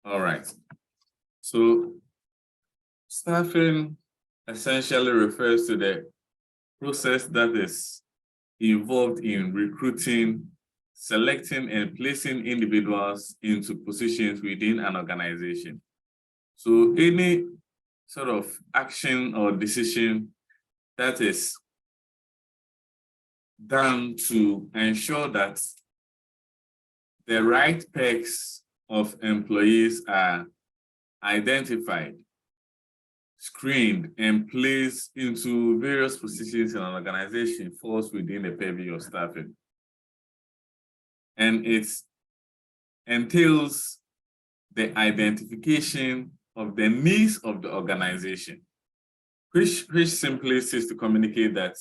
All right. So staffing essentially refers to the process that is involved in recruiting, selecting, and placing individuals into positions within an organization. So any sort of action or decision that is done to ensure that the right perks of employees are identified, screened, and placed into various positions in an organization falls within the purview of staffing. And it entails the identification of the needs of the organization, which simply seeks to communicate that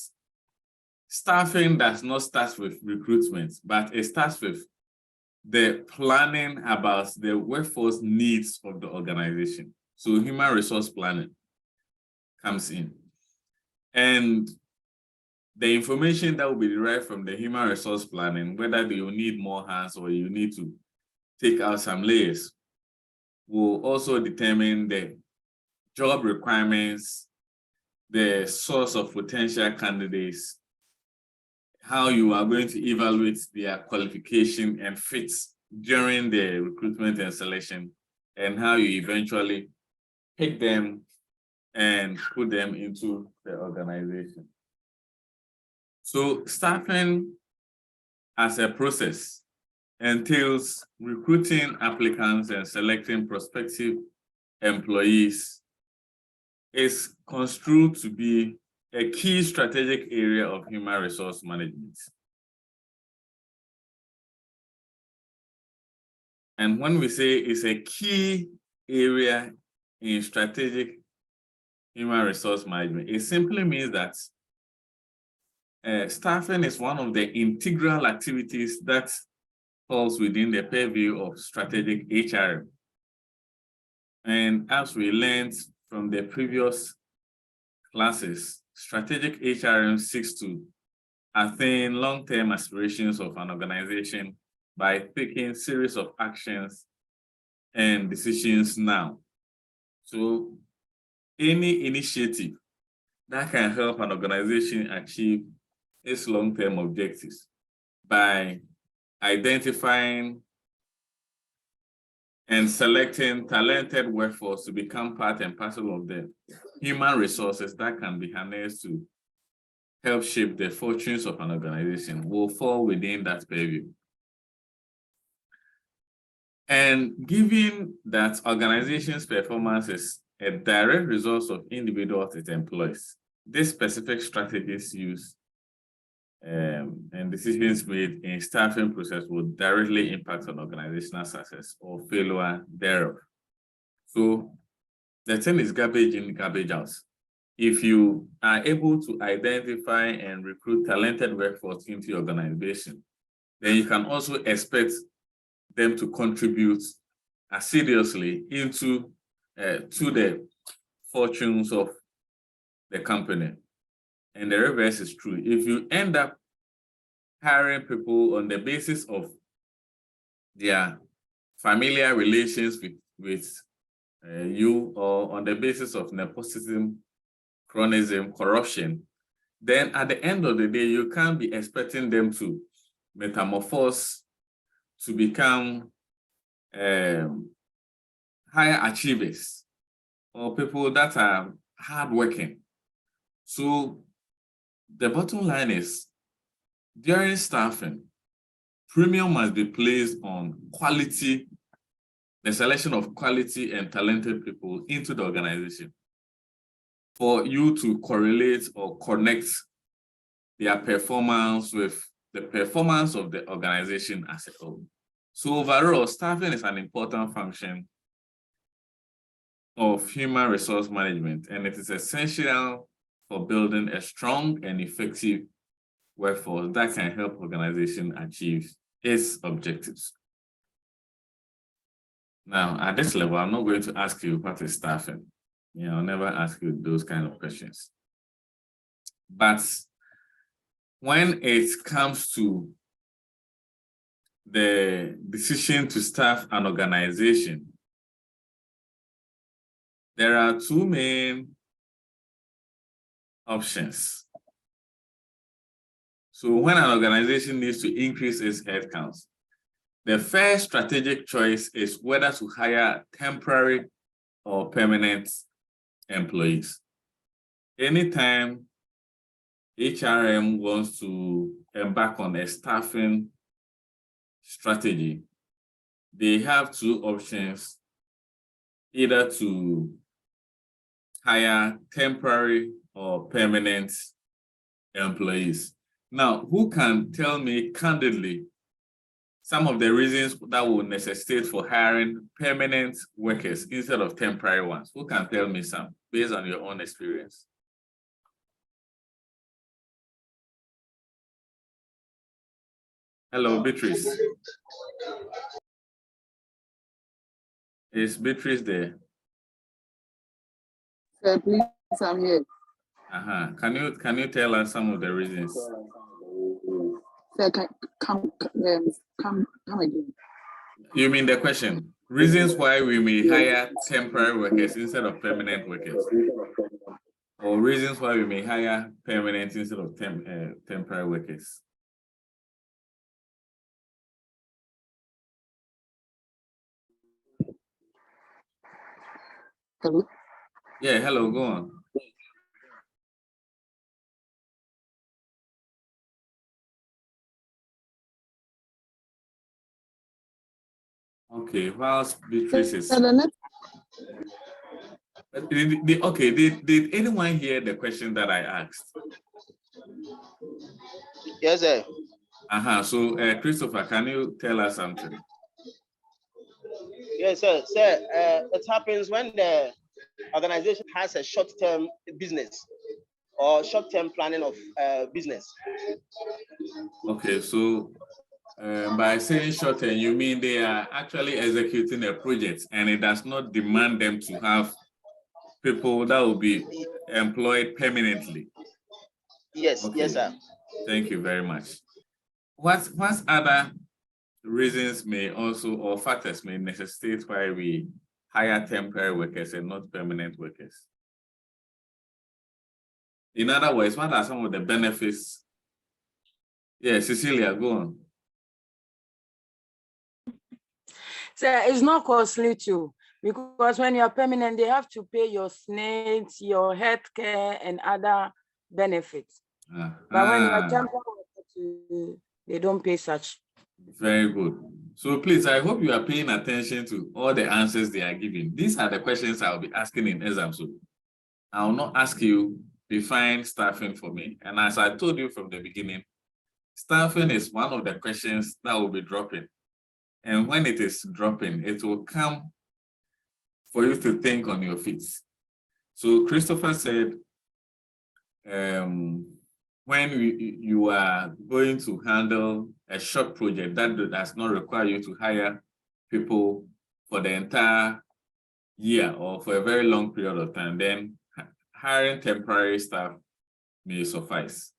staffing does not start with recruitment, but it starts with the planning about the workforce needs of the organization. So human resource planning comes in. And the information that will be derived from the human resource planning, whether you need more hands or you need to take out some layers, will also determine the job requirements, the source of potential candidates, how you are going to evaluate their qualification and fits during the recruitment and selection, and how you eventually pick them and put them into the organization. So staffing as a process entails recruiting applicants and selecting prospective employees. Is construed to be a key strategic area of human resource management. And when we say it's a key area in strategic human resource management, it simply means that staffing is one of the integral activities that falls within the purview of strategic HRM. And as we learned from the previous classes, strategic HRM seeks to attain long-term aspirations of an organization by taking series of actions and decisions now. So any initiative that can help an organization achieve its long-term objectives by identifying and selecting talented workforce to become part and parcel of the human resources that can be harnessed to help shape the fortunes of an organization will fall within that purview. And given that organization's performance is a direct result of individuals it employs, these specific strategies used and decisions made in staffing process will directly impact on organizational success or failure thereof. So the thing is garbage in, garbage out. If you are able to identify and recruit talented workforce into your organization, then you can also expect them to contribute assiduously into to the fortunes of the company. And the reverse is true. If you end up hiring people on the basis of their familiar relations with you, or on the basis of nepotism, cronyism, corruption, then at the end of the day, you can't be expecting them to metamorphose to become higher achievers or people that are hardworking. So the bottom line is, during staffing, premium must be placed on quality, the selection of quality and talented people into the organization for you to correlate or connect their performance with the performance of the organization as a whole. So overall, staffing is an important function of human resource management, and it is essential for building a strong and effective workforce that can help organization achieve its objectives. Now, at this level, I'm not going to ask you what is staffing. I'll never ask you those kind of questions. But when it comes to the decision to staff an organization, there are two main options. So when an organization needs to increase its headcount, the first strategic choice is whether to hire temporary or permanent employees. Anytime HRM wants to embark on a staffing strategy, they have two options, either to hire temporary or permanent employees. Now, who can tell me candidly some of the reasons that will necessitate for hiring permanent workers instead of temporary ones? Who can tell me some based on your own experience? Hello, Beatrice. Is Beatrice there? Sir, please, I'm here. Can you tell us some of the reasons? Sir, come again. You mean the question? Reasons why we may hire temporary workers instead of permanent workers, or reasons why we may hire permanent instead of temporary workers? Hello? Yeah, hello, go on. Okay, whilst Beatrice is... Did anyone hear the question that I asked? Yes, sir. So, Christopher, can you tell us something? Yes, sir. Sir, it happens when the organization has a short-term business or short-term planning of business. Okay, so by saying short-term, you mean they are actually executing a project and it does not demand them to have people that will be employed permanently? Yes, okay. Yes, sir. Thank you very much. What other reasons may also, or factors may necessitate why we hire temporary workers and not permanent workers? In other words, what are some of the benefits? Yeah, Cecilia, go on. So it's not costly too, because when you're permanent, they have to pay your SNAIDs, your healthcare, and other benefits. But when you're temporary, they don't pay such. Very good. So please, I hope you are paying attention to all the answers they are giving. These are the questions I'll be asking in exam. So I will not ask you define staffing for me. And as I told you from the beginning, staffing is one of the questions that will be dropping. And when it is dropping, it will come for you to think on your feet. So Christopher said, when you are going to handle a short project that does not require you to hire people for the entire year or for a very long period of time, then hiring temporary staff may suffice.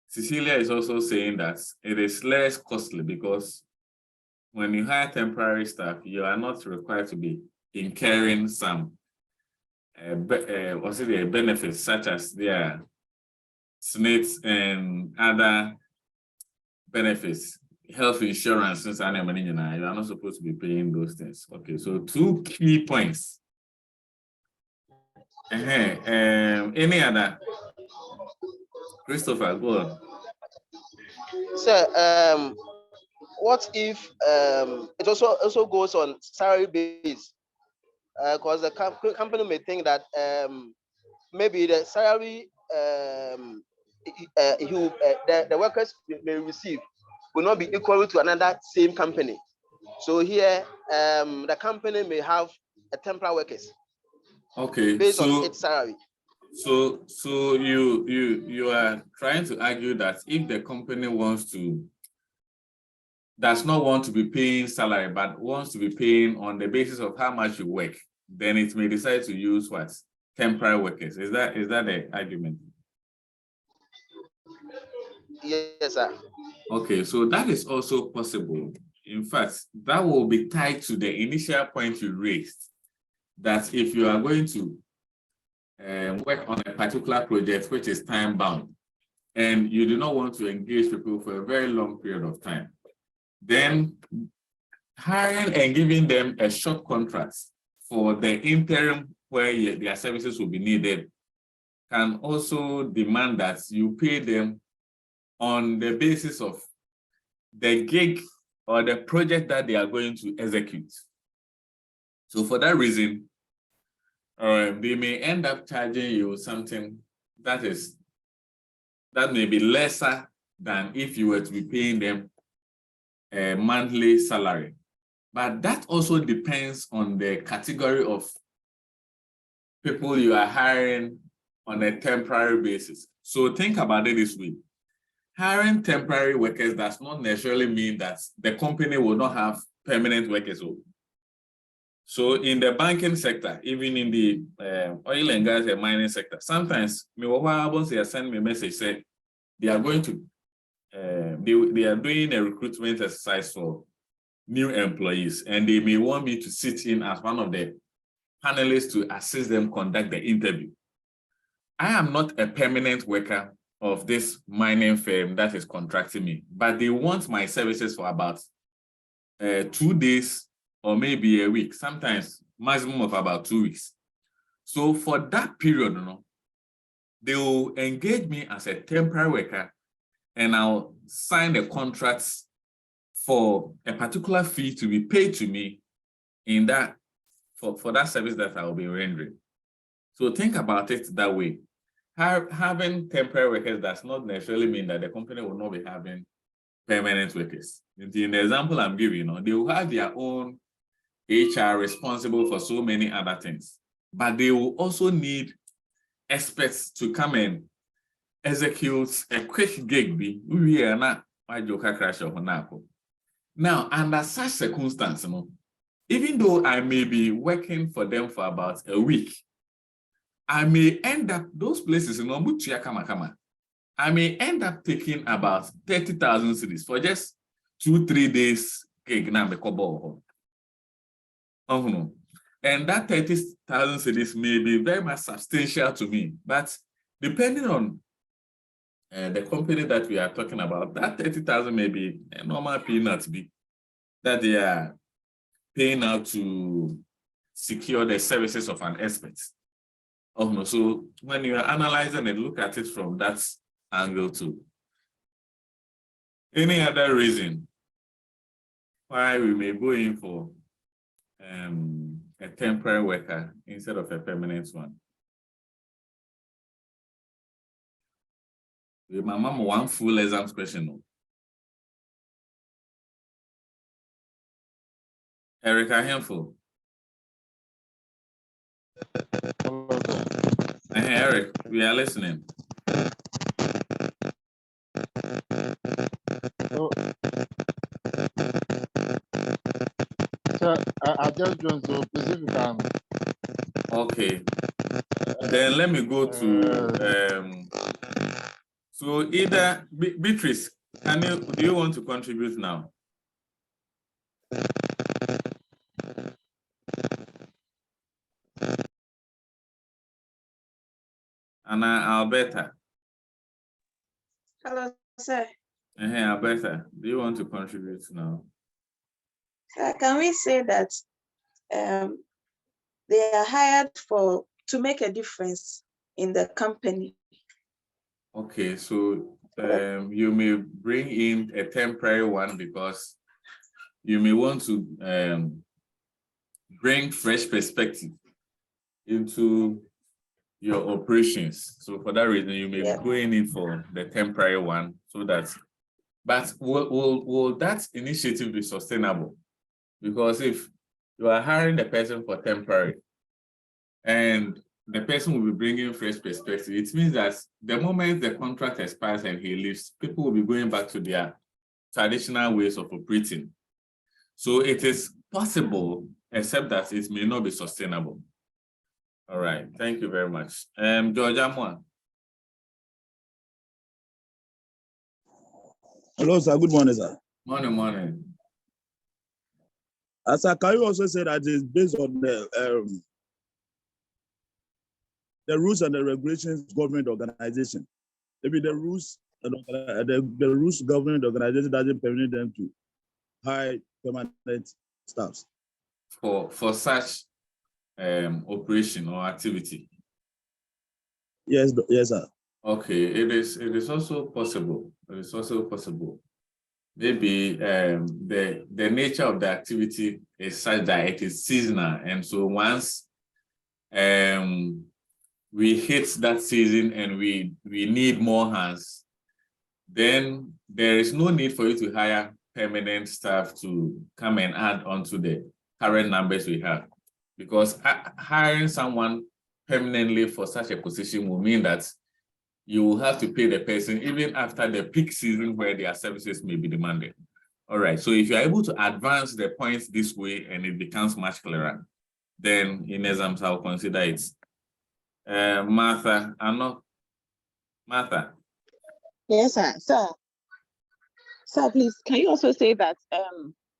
Cecilia is also saying that it is less costly because when you hire temporary staff, you are not required to be incurring some benefits such as their SNAIDs and other benefits, health insurance, since you are not supposed to be paying those things. Okay, so two key points. Any other? Christopher, go on. Sir, what if it also goes on salary base? Because the company may think that maybe the salary the workers may receive will not be equal to another same company. So here, the company may have a temporary workers. Okay, based on its salary. So you are trying to argue that if the company does not want to be paying salary, but wants to be paying on the basis of how much you work, then it may decide to use what? Temporary workers. Is that the argument? Yes, sir. Okay, so that is also possible. In fact, that will be tied to the initial point you raised, that if you are going to work on a particular project which is time bound, and you do not want to engage people for a very long period of time, then hiring and giving them a short contract for the interim where their services will be needed can also demand that you pay them on the basis of the gig or the project that they are going to execute. So for that reason, they may end up charging you something that may be lesser than if you were to be paying them a monthly salary. But that also depends on the category of people you are hiring on a temporary basis. So think about it this way. Hiring temporary workers does not necessarily mean that the company will not have permanent workers. So in the banking sector, even in the oil and gas and mining sector, sometimes they send me a message saying they are going to, they are doing a recruitment exercise for new employees, and they may want me to sit in as one of the panelists to assist them conduct the interview. I am not a permanent worker of this mining firm that is contracting me, but they want my services for about 2 days or maybe a week, sometimes maximum of about 2 weeks. So for that period, they will engage me as a temporary worker, and I'll sign the contracts for a particular fee to be paid to me in that for that service that I will be rendering. So think about it that way. Having temporary workers does not necessarily mean that the company will not be having permanent workers. In the example I'm giving, they will have their own HR responsible for so many other things, but they will also need experts to come and execute a quick gig. Now, under such circumstances, even though I may be working for them for about a week, I may end up, those places, I may end up taking about 30,000 cedis for just 2-3 days gig. And that 30,000 cedis may be very much substantial to me, but depending on the company that we are talking about, that 30,000 may be a normal peanut that they are paying out to secure the services of an expert. So when you are analyzing and look at it from that angle too. Any other reason why we may go in for a temporary worker instead of a permanent one? My mom one full exams question. Erica Handful. Eric, we are listening. So I just joined, so please if you can. Okay. Then let me go to so either Beatrice, do you want to contribute now? Anna Alberta. Hello, sir. Alberta, do you want to contribute now? Sir, can we say that they are hired to make a difference in the company? Okay, so you may bring in a temporary one because you may want to bring fresh perspective into your operations. So for that reason, you may be going in for the temporary one so that, but will that initiative be sustainable? Because if you are hiring the person for temporary and the person will be bringing fresh perspective, it means that the moment the contract expires and he leaves, people will be going back to their traditional ways of operating. So it is possible, except that it may not be sustainable. All right, thank you very much. George Amwa. Hello, sir. Good morning, sir. Morning. Sir, can you also say that it's based on the the rules and the regulations government organization. Maybe the rules and the rules governing the organization doesn't permit them to hire permanent staffs for such operation or activity. Yes, yes, sir. Okay, it is also possible. It is also possible. Maybe the nature of the activity is such that it is seasonal, and so once we hit that season and we need more hands, then there is no need for you to hire permanent staff to come and add on to the current numbers we have, because hiring someone permanently for such a position will mean that you will have to pay the person even after the peak season where their services may be demanded. All right, so if you're able to advance the points this way and it becomes much clearer, then in exams I'll consider it. Martha, Martha. Yes, sir. So please, can you also say that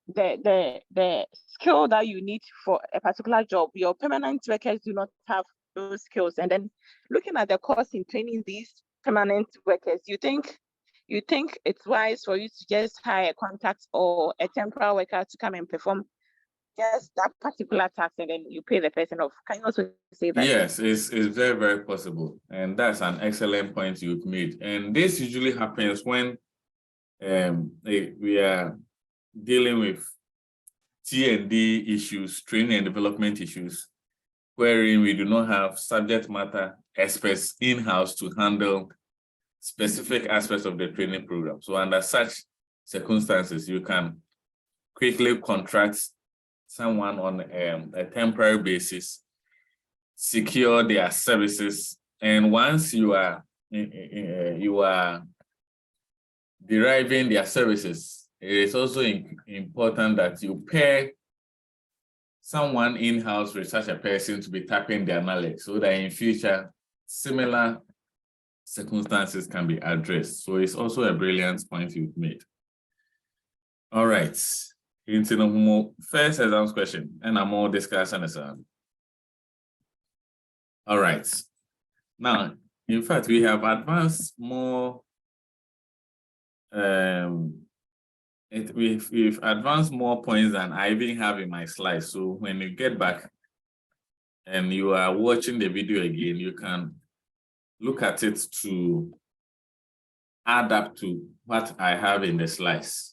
the skill that you need for a particular job, your permanent workers do not have those skills, and then looking at the cost in training these permanent workers, you think it's wise for you to just hire a contract or a temporary worker to come and perform just that particular task, and then you pay the person off? Can you also say that? Yes, it's very, very possible. And that's an excellent point you've made. And this usually happens when we are dealing with T&D issues, training and development issues, wherein we do not have subject matter experts in-house to handle specific aspects of the training program. So under such circumstances, you can quickly contract someone on a temporary basis, secure their services, and once you are deriving their services, it is also important that you pair someone in-house with such a person to be tapping their knowledge so that in future, similar circumstances can be addressed. So it's also a brilliant point you've made. All right. Into the first exam question, and I'm more discussing this. All right. Now, in fact, we have advanced more. We've advanced more points than I even have in my slides. So when you get back and you are watching the video again, you can look at it to add up to what I have in the slides.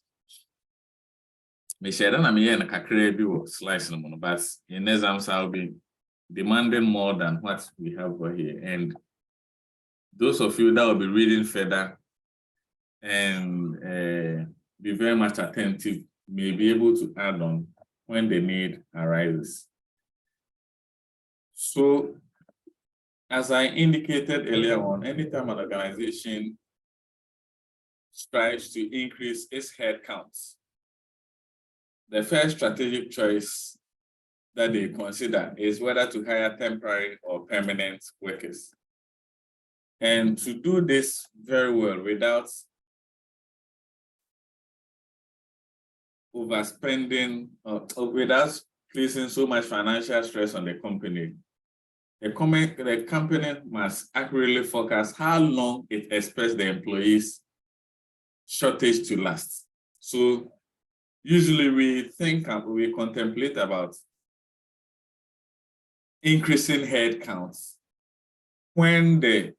But in exams, I'll be demanding more than what we have over here. And those of you that will be reading further and be very much attentive may be able to add on when the need arises. So, as I indicated earlier on, anytime an organization strives to increase its headcounts, the first strategic choice that they consider is whether to hire temporary or permanent workers. And to do this very well without overspending, without placing so much financial stress on the company, the company must accurately forecast how long it expects the employees' shortage to last. So usually we think and we contemplate about increasing headcounts when the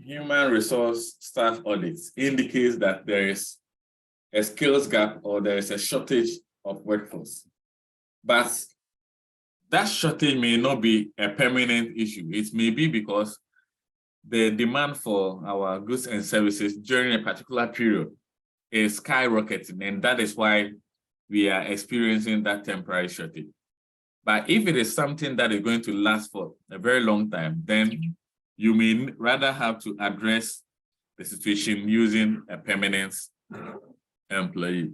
human resource staff audits indicates that there is a skills gap or there is a shortage of workforce. But that shortage may not be a permanent issue. It may be because the demand for our goods and services during a particular period is skyrocketing, and that is why we are experiencing that temporary shortage. But if it is something that is going to last for a very long time, then you may rather have to address the situation using a permanent employee.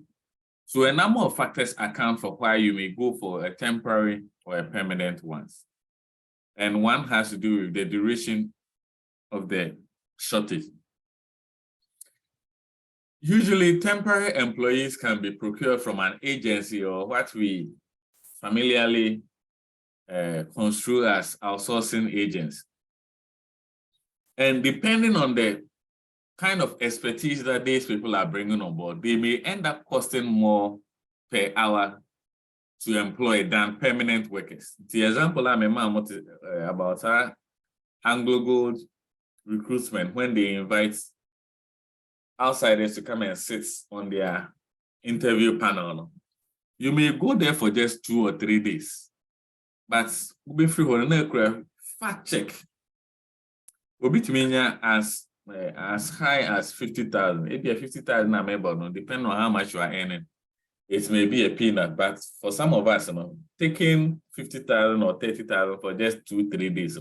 So a number of factors account for why you may go for a temporary or a permanent one. And one has to do with the duration of the shortage. Usually, temporary employees can be procured from an agency or what we familiarly construed as outsourcing agents. And depending on the kind of expertise that these people are bringing on board, they may end up costing more per hour to employ than permanent workers. The example I'm about Anglo Gold recruitment, when they invite outsiders to come and sit on their interview panel. You may go there for just 2 or 3 days, but be free for fact check. Obitiminya as high as 50,000. If you're 50,000, I'm able to depend on how much you are earning. It may be a peanut, but for some of us, taking 50,000 or 30,000 for just 2-3 days,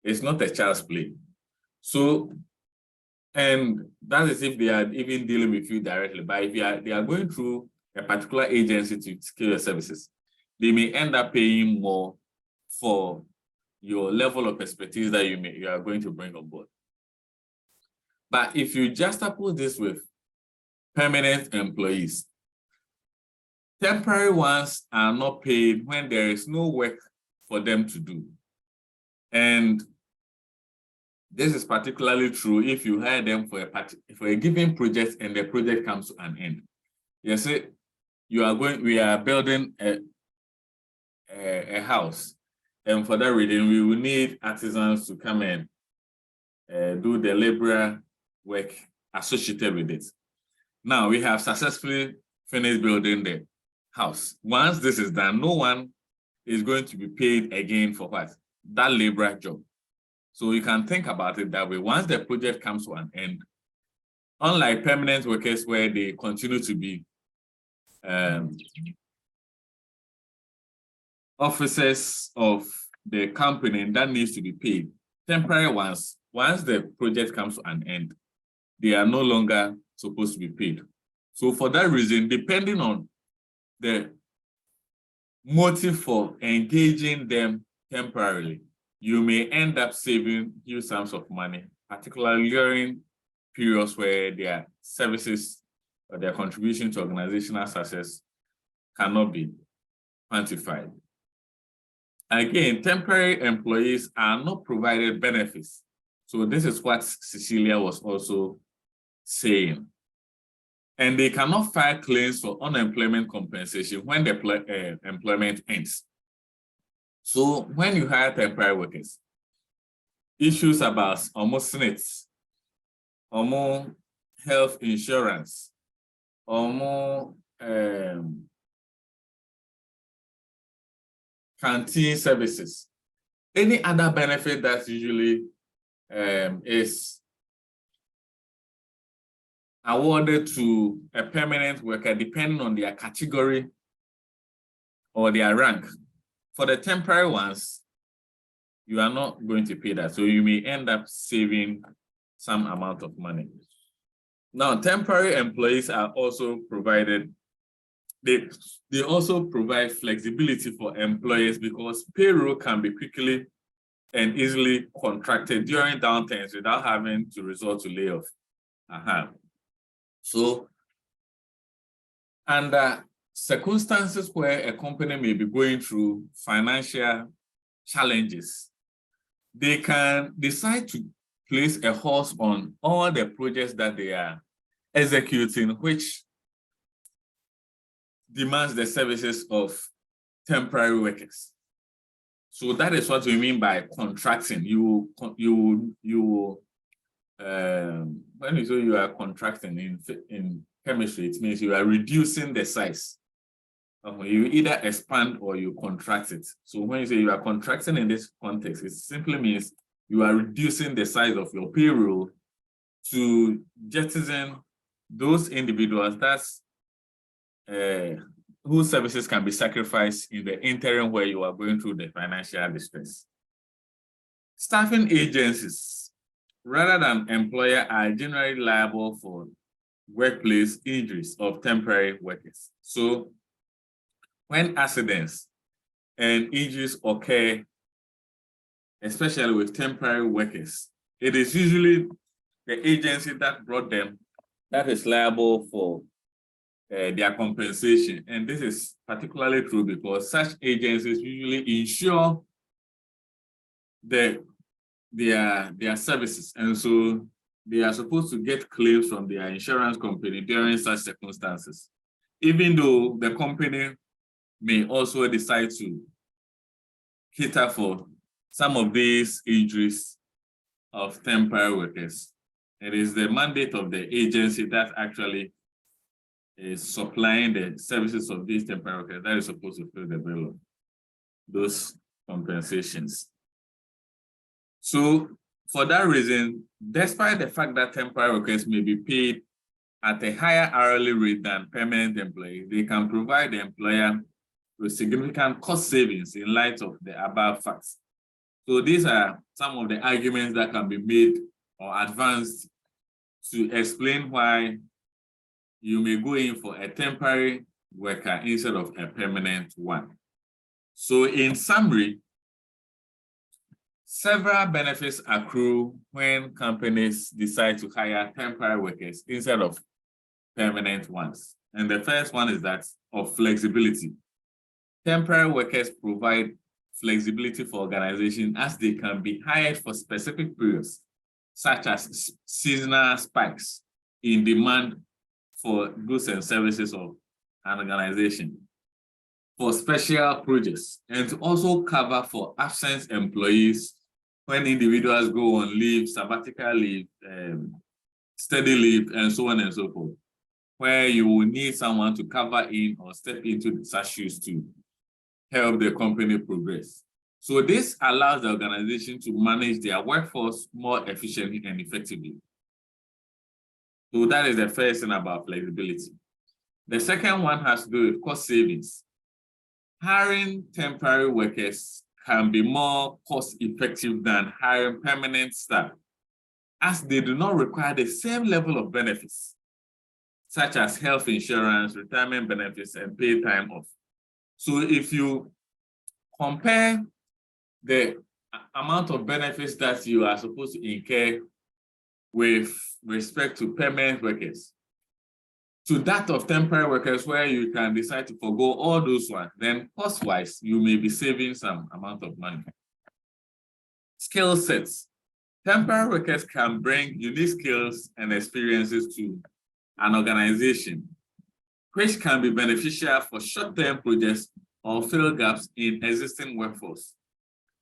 it's not a child's play. So, and that is if they are even dealing with you directly. But if they are going through a particular agency to secure your services, they may end up paying more for your level of expertise that you are going to bring on board. But if you juxtapose this with permanent employees, temporary ones are not paid when there is no work for them to do. And this is particularly true if you hire them for a given project and the project comes to an end. You say we are building a house, and for that reason we will need artisans to come and do the labor work associated with it. Now we have successfully finished building the house. Once this is done, no one is going to be paid again for what? That labor job. So you can think about it that way. Once the project comes to an end, unlike permanent workers where they continue to be officers of the company that needs to be paid, temporary ones, once the project comes to an end, they are no longer supposed to be paid. So for that reason, depending on the motive for engaging them temporarily, you may end up saving huge sums of money, particularly during periods where their services or their contribution to organizational success cannot be quantified. Again, temporary employees are not provided benefits. So this is what Cecilia was also saying. And they cannot file claims for unemployment compensation when the employment ends. So when you hire temporary workers, issues about almost SNITs, almost health insurance, almost canteen services, any other benefit that usually is awarded to a permanent worker depending on their category or their rank. For the temporary ones, you are not going to pay that. So you may end up saving some amount of money. Now, temporary employees are also provided, they also provide flexibility for employers because payroll can be quickly and easily contracted during downturns without having to resort to layoff. So, under circumstances where a company may be going through financial challenges, they can decide to place a hold on all the projects that they are executing, which demands the services of temporary workers. So that is what we mean by contracting. When you say you are contracting in chemistry, it means you are reducing the size. You either expand or you contract it. So when you say you are contracting in this context, it simply means you are reducing the size of your payroll to jettison those individuals whose services can be sacrificed in the interim where you are going through the financial distress. Staffing agencies, rather than employer, are generally liable for workplace injuries of temporary workers. So when accidents and injuries occur, especially with temporary workers, it is usually the agency that brought them that is liable for their compensation. And this is particularly true because such agencies usually insure their services. And so they are supposed to get claims from their insurance company during such circumstances, even though the company may also decide to cater for some of these injuries of temporary workers. It is the mandate of the agency that actually is supplying the services of these temporary workers that is supposed to fill the bill of those compensations. So for that reason, despite the fact that temporary workers may be paid at a higher hourly rate than permanent employees, they can provide the employer with significant cost savings in light of the above facts. So these are some of the arguments that can be made or advanced to explain why you may go in for a temporary worker instead of a permanent one. So in summary, several benefits accrue when companies decide to hire temporary workers instead of permanent ones. And the first one is that of flexibility. Temporary workers provide flexibility for organizations as they can be hired for specific periods, such as seasonal spikes in demand for goods and services of an organization, for special projects, and to also cover for absent employees when individuals go on leave, sabbatical leave, study leave, and so on and so forth, where you will need someone to cover in or step into such shoes to help the company progress. So this allows the organization to manage their workforce more efficiently and effectively. So that is the first thing about flexibility. The second one has to do with cost savings. Hiring temporary workers can be more cost effective than hiring permanent staff, as they do not require the same level of benefits, such as health insurance, retirement benefits, and paid time off. So if you compare the amount of benefits that you are supposed to incur with respect to permanent workers to that of temporary workers, where you can decide to forego all those ones, then cost-wise, you may be saving some amount of money. Skill sets. Temporary workers can bring unique skills and experiences to an organization, which can be beneficial for short-term projects or fill gaps in existing workforce.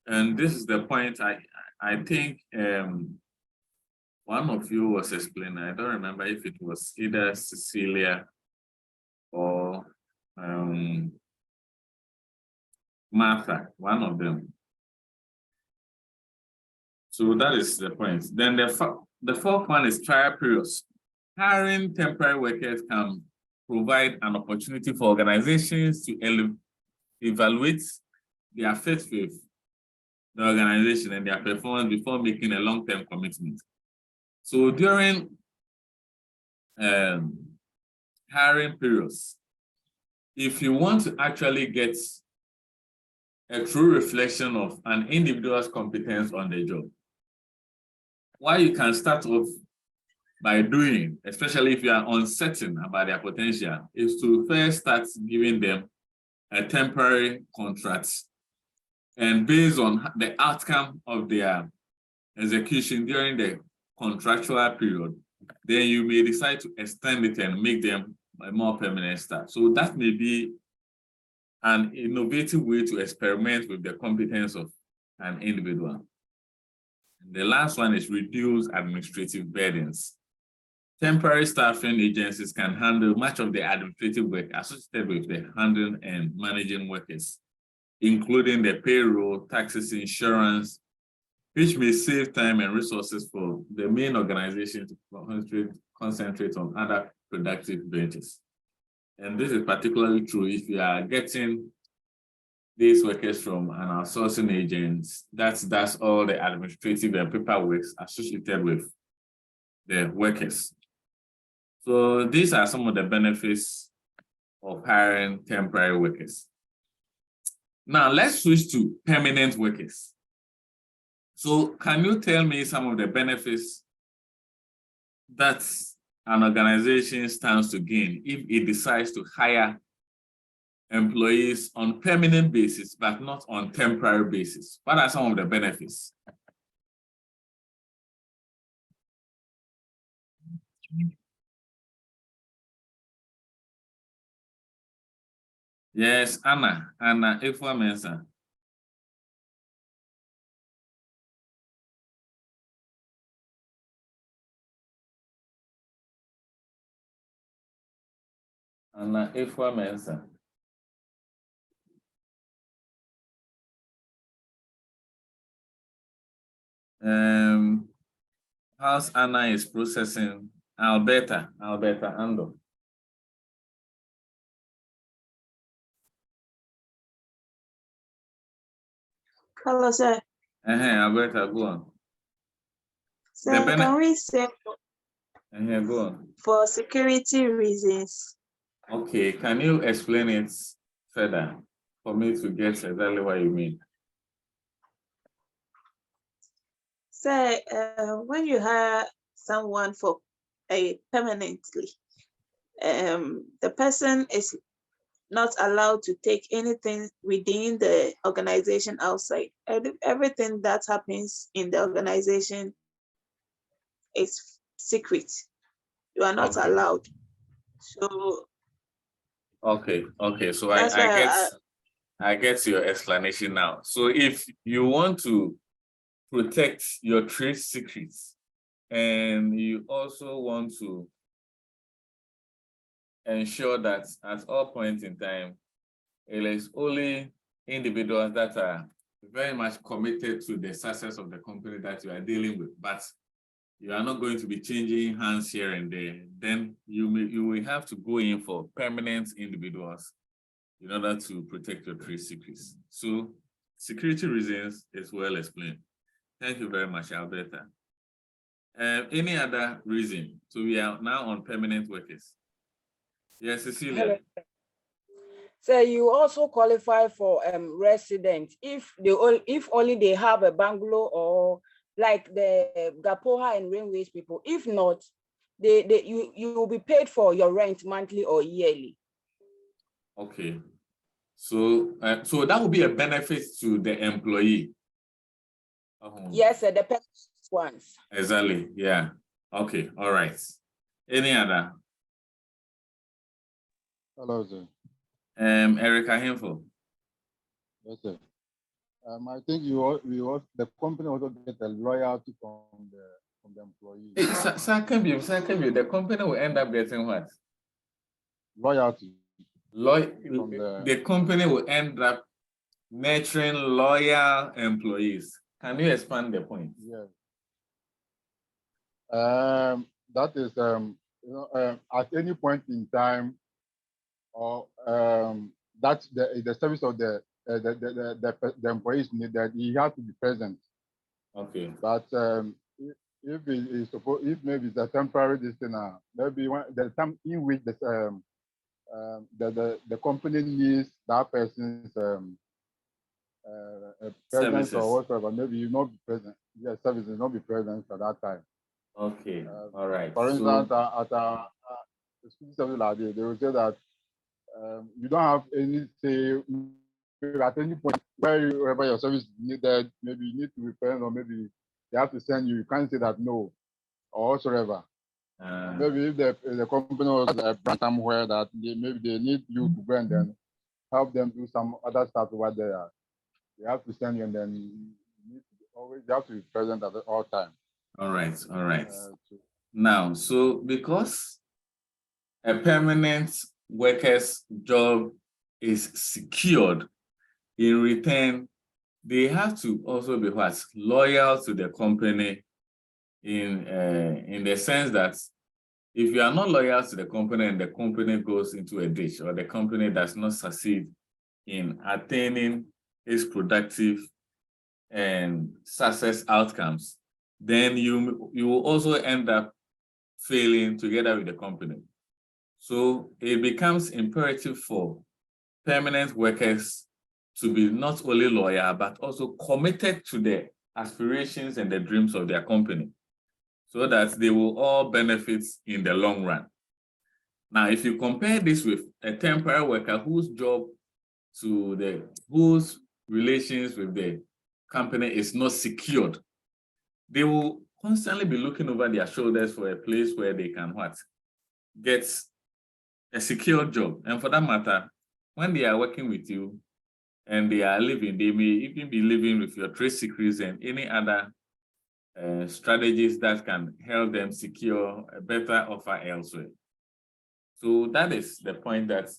And this is the point I think one of you was explaining. I don't remember if it was either Cecilia or Martha, one of them. So that is the point. Then the fourth one is trial periods. Hiring temporary workers can provide an opportunity for organizations to evaluate their fit with the organization and their performance before making a long-term commitment. So during hiring periods, if you want to actually get a true reflection of an individual's competence on the job, what you can start off by doing, especially if you are uncertain about their potential, is to first start giving them a temporary contract. And based on the outcome of their execution during the contractual period, then you may decide to extend it and make them a more permanent staff. So that may be an innovative way to experiment with the competence of an individual. And the last one is reduce administrative burdens. Temporary staffing agencies can handle much of the administrative work associated with the handling and managing workers, including the payroll, taxes, insurance, which may save time and resources for the main organization to concentrate on other productive ventures. And this is particularly true if you are getting these workers from an outsourcing agent. That's all the administrative and paperwork associated with the workers. So these are some of the benefits of hiring temporary workers. Now let's switch to permanent workers. So can you tell me some of the benefits that an organization stands to gain if it decides to hire employees on permanent basis, but not on temporary basis? What are some of the benefits? Yes, Anna Efua Mensah. Anna Efua Mensah. How's Anna is processing Alberta Ando? Hello, sir. Alberta, go on. So can we say Go on. for security reasons? Okay, can you explain it further for me to get exactly what you mean? So when you hire someone for a permanently, the person is not allowed to take anything within the organization outside. Everything that happens in the organization is secret. You are not allowed. So okay. So that's I get your explanation now. So if you want to protect your trade secrets and you also want to ensure that at all points in time, it is only individuals that are very much committed to the success of the company that you are dealing with, but you are not going to be changing hands here and there, then you will have to go in for permanent individuals in order to protect your trade secrets. So security reasons is well explained. Thank you very much, Alberta. Any other reason? So we are now on permanent workers. Yes, Cecilia. Hello. So you also qualify for residents if only they have a bungalow or like the Gapoha and Rainways people. If not, you will be paid for your rent monthly or yearly. Okay. So so that would be a benefit to the employee. Yes, the permanent ones. Exactly. Yeah. Okay. All right. Any other? Hello, sir. Erica Hinful. Yes, sir. I think the company also get a loyalty from the employee. Second, the company will end up getting what? Loyalty. The company will end up nurturing loyal employees. Can you expand the point? Yes. That is at any point in time, or that's the service of the employees need, that he has to be present. Okay. But if it is supposed, if maybe it's a temporary distance, maybe the time in which the company needs that person's presence services or whatever, maybe you not be present. Yes, services not be present at that time. Okay. All right. For instance, at a service like this, they will say that you don't have any say at any point wherever your service is needed. Maybe you need to repair, or maybe they have to send you. You can't say that no, or whatsoever. Maybe if the company was a brand somewhere that maybe they need you to go and then help them do some other stuff over there, they have to send you, and then you have to be present at all times. All right. Now, so because a permanent worker's job is secured, in return, they have to also be what? Loyal to the company in the sense that if you are not loyal to the company and the company goes into a ditch, or the company does not succeed in attaining its productive and success outcomes, then you will also end up failing together with the company. So it becomes imperative for permanent workers to be not only loyal, but also committed to the aspirations and the dreams of their company. so that they will all benefit in the long run. Now, if you compare this with a temporary worker whose relations with the company is not secured, they will constantly be looking over their shoulders for a place where they can get a secure job. And for that matter, when they are working with you and they are living, they may even be living with your trade secrets and any other strategies that can help them secure a better offer elsewhere. So that is the point that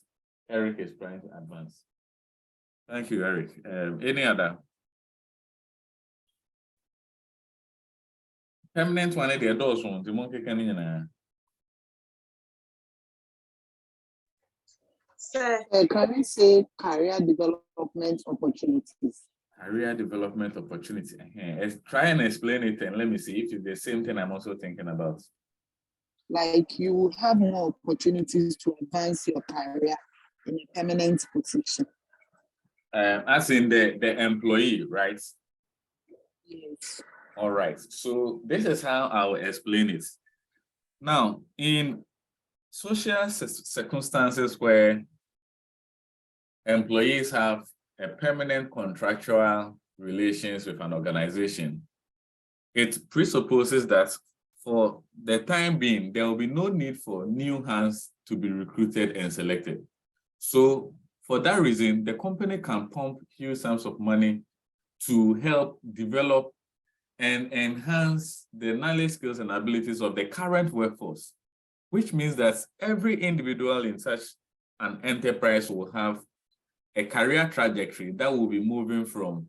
Eric is trying to advance. Thank you, Eric. Any other? Permanent one, the adults want the monkey can Sir, Can we say career development opportunities? Career development opportunity. Try and explain it and let me see if it's the same thing I'm also thinking about. Like you have more opportunities to advance your career in a permanent position. As in the employee, right? Yes. All right. So this is how I'll explain it. Now, in social circumstances where employees have a permanent contractual relations with an organization, it presupposes that for the time being, there will be no need for new hands to be recruited and selected. So for that reason, the company can pump huge sums of money to help develop and enhance the knowledge, skills, and abilities of the current workforce, which means that every individual in such an enterprise will have a career trajectory that will be moving from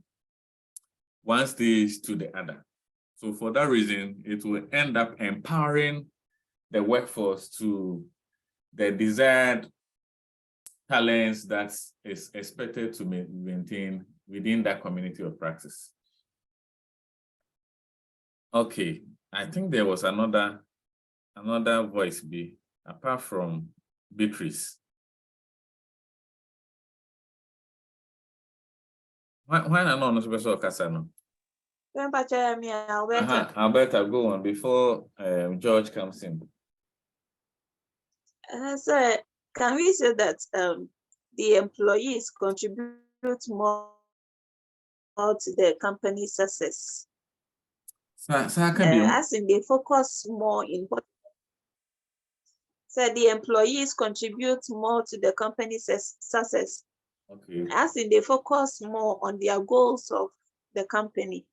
one stage to the other. So for that reason, it will end up empowering the workforce to the desired talents that is expected to maintain within that community of practice. Okay, I think there was another voice apart from Beatrice. Why not no special Casano? Alberta, go on before George comes in. So can we say that the employees contribute more to the company's success? As in they focus more in what? So the employees contribute more to the company's success. Okay. As in they focus more on their goals of the company.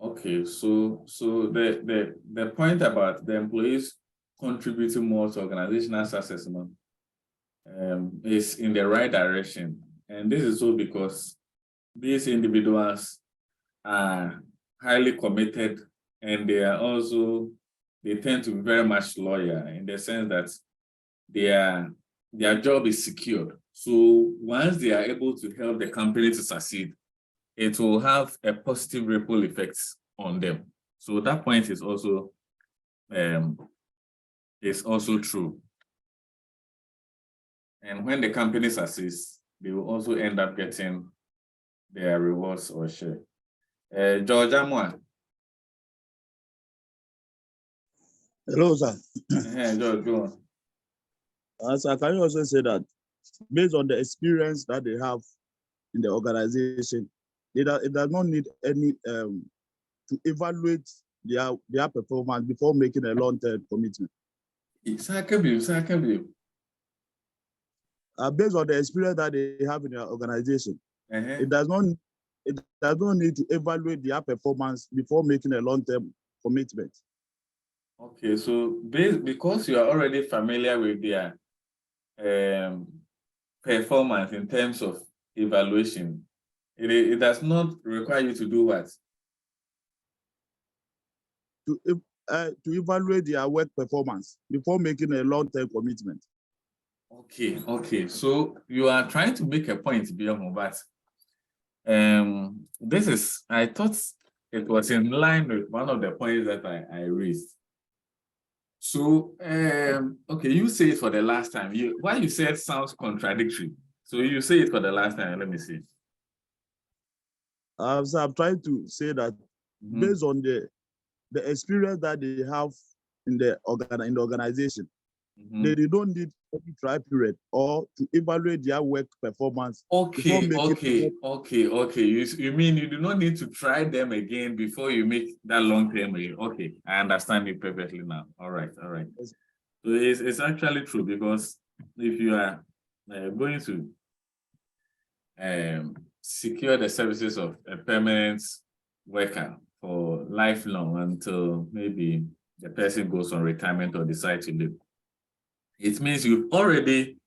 Okay, so the point about the employees contributing more to organizational success is in the right direction. And this is so because these individuals are highly committed and they tend to be very much loyal in the sense that their job is secured. So once they are able to help the company to succeed, it will have a positive ripple effect on them. So that point is also true. And when the company succeeds, they will also end up getting their rewards or share. George Amwa. Hello, sir. George, go on. Sir, can you also say that based on the experience that they have in the organization, it does not need any to evaluate their performance before making a long-term commitment? Based on the experience that they have in their organization, it does not need to evaluate their performance before making a long-term commitment. Okay, so because you are already familiar with their performance in terms of evaluation, it does not require you to do what? To evaluate their work performance before making a long-term commitment. Okay. So you are trying to make a point, beyond but I thought it was in line with one of the points that I raised. So, okay, you say it for the last time. What you said sounds contradictory. So you say it for the last time. Let me see. So I'm trying to say that based on the the experience that they have in the organization. Mhm. They don't need any trial period or to evaluate their work performance. Okay, before making okay. You mean you do not need to try them again before you make that long-term? Okay, I understand you perfectly now. All right. Yes. So it's actually true, because if you are going to secure the services of a permanent worker for lifelong until maybe the person goes on retirement or decides to leave, it means you've already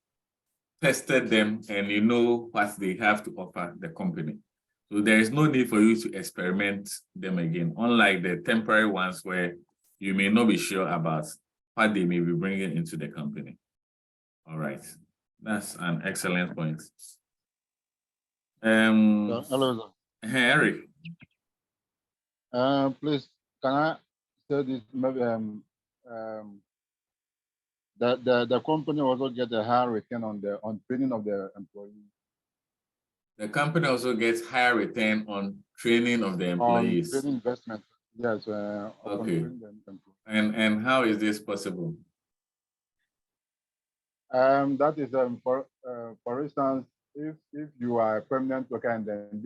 tested them and you know what they have to offer the company. So there is no need for you to experiment them again, unlike the temporary ones where you may not be sure about what they may be bringing into the company. All right, that's an excellent point. Hello, Eric. please, can I say this? Maybe the company also get a higher return on training of the employees. The company also gets higher return on training of the employees. On training investment, yes. Upon Okay. training the employees. And how is this possible? That is for instance, if you are a permanent worker and then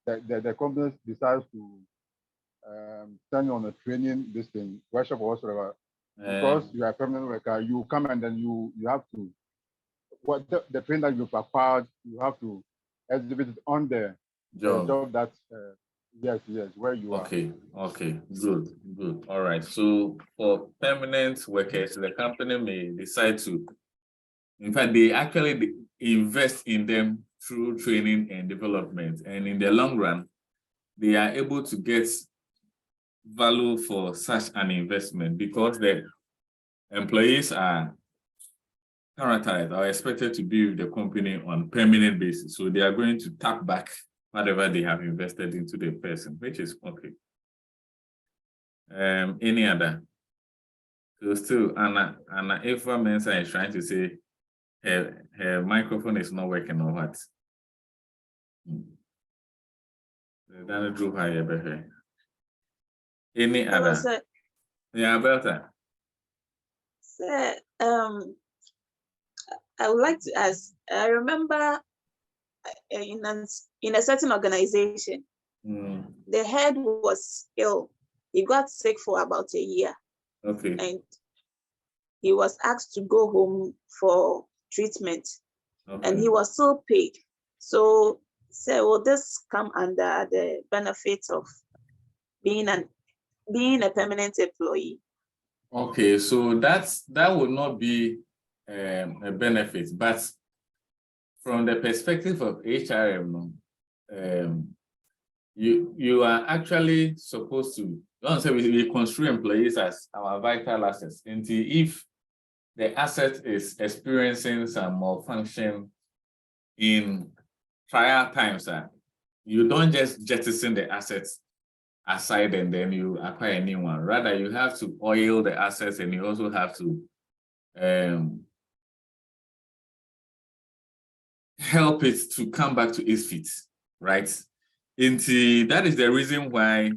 the company decides to send you on a training workshop or whatsoever, because you are a permanent worker, you come and then you have to the training that you've acquired, you have to exhibit it on the job that yes, where you are. Okay, good. All right. So for permanent workers, the company may decide to, in fact, they actually invest in them through training and development. And in the long run, they are able to get value for such an investment, because the employees are characterized or expected to be with the company on permanent basis. So they are going to tap back whatever they have invested into the person, which is okay. Any other? So still, Anna Eva Mensah is trying to say her microphone is not working or what? Then drew her. Any Hello, other? sir. Yeah, Bertha. Sir, I would like to ask, I remember in a certain organization, the head was ill. He got sick for about a year. Okay. And he was asked to go home for treatment. Okay. And he was still paid. So, sir, will this come under the benefits of being a permanent employee? Okay, so that would not be a benefit, but from the perspective of HRM, you are actually supposed to, don't say we construe employees as our vital assets. And if the asset is experiencing some malfunction in trial times, you don't just jettison the assets aside and then you acquire a new one. Rather, you have to oil the assets, and you also have to help it to come back to its feet, right? That is the reason why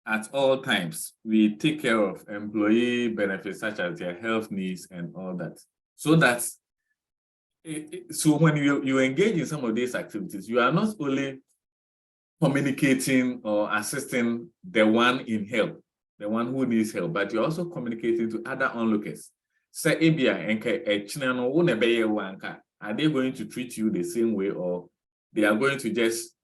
at all times we take care of employee benefits such as their health needs and all that. So that so when you engage in some of these activities, you are not only communicating or assisting the one in help, the one who needs help, but you're also communicating to other onlookers. Say, are they going to treat you the same way, or they are going to just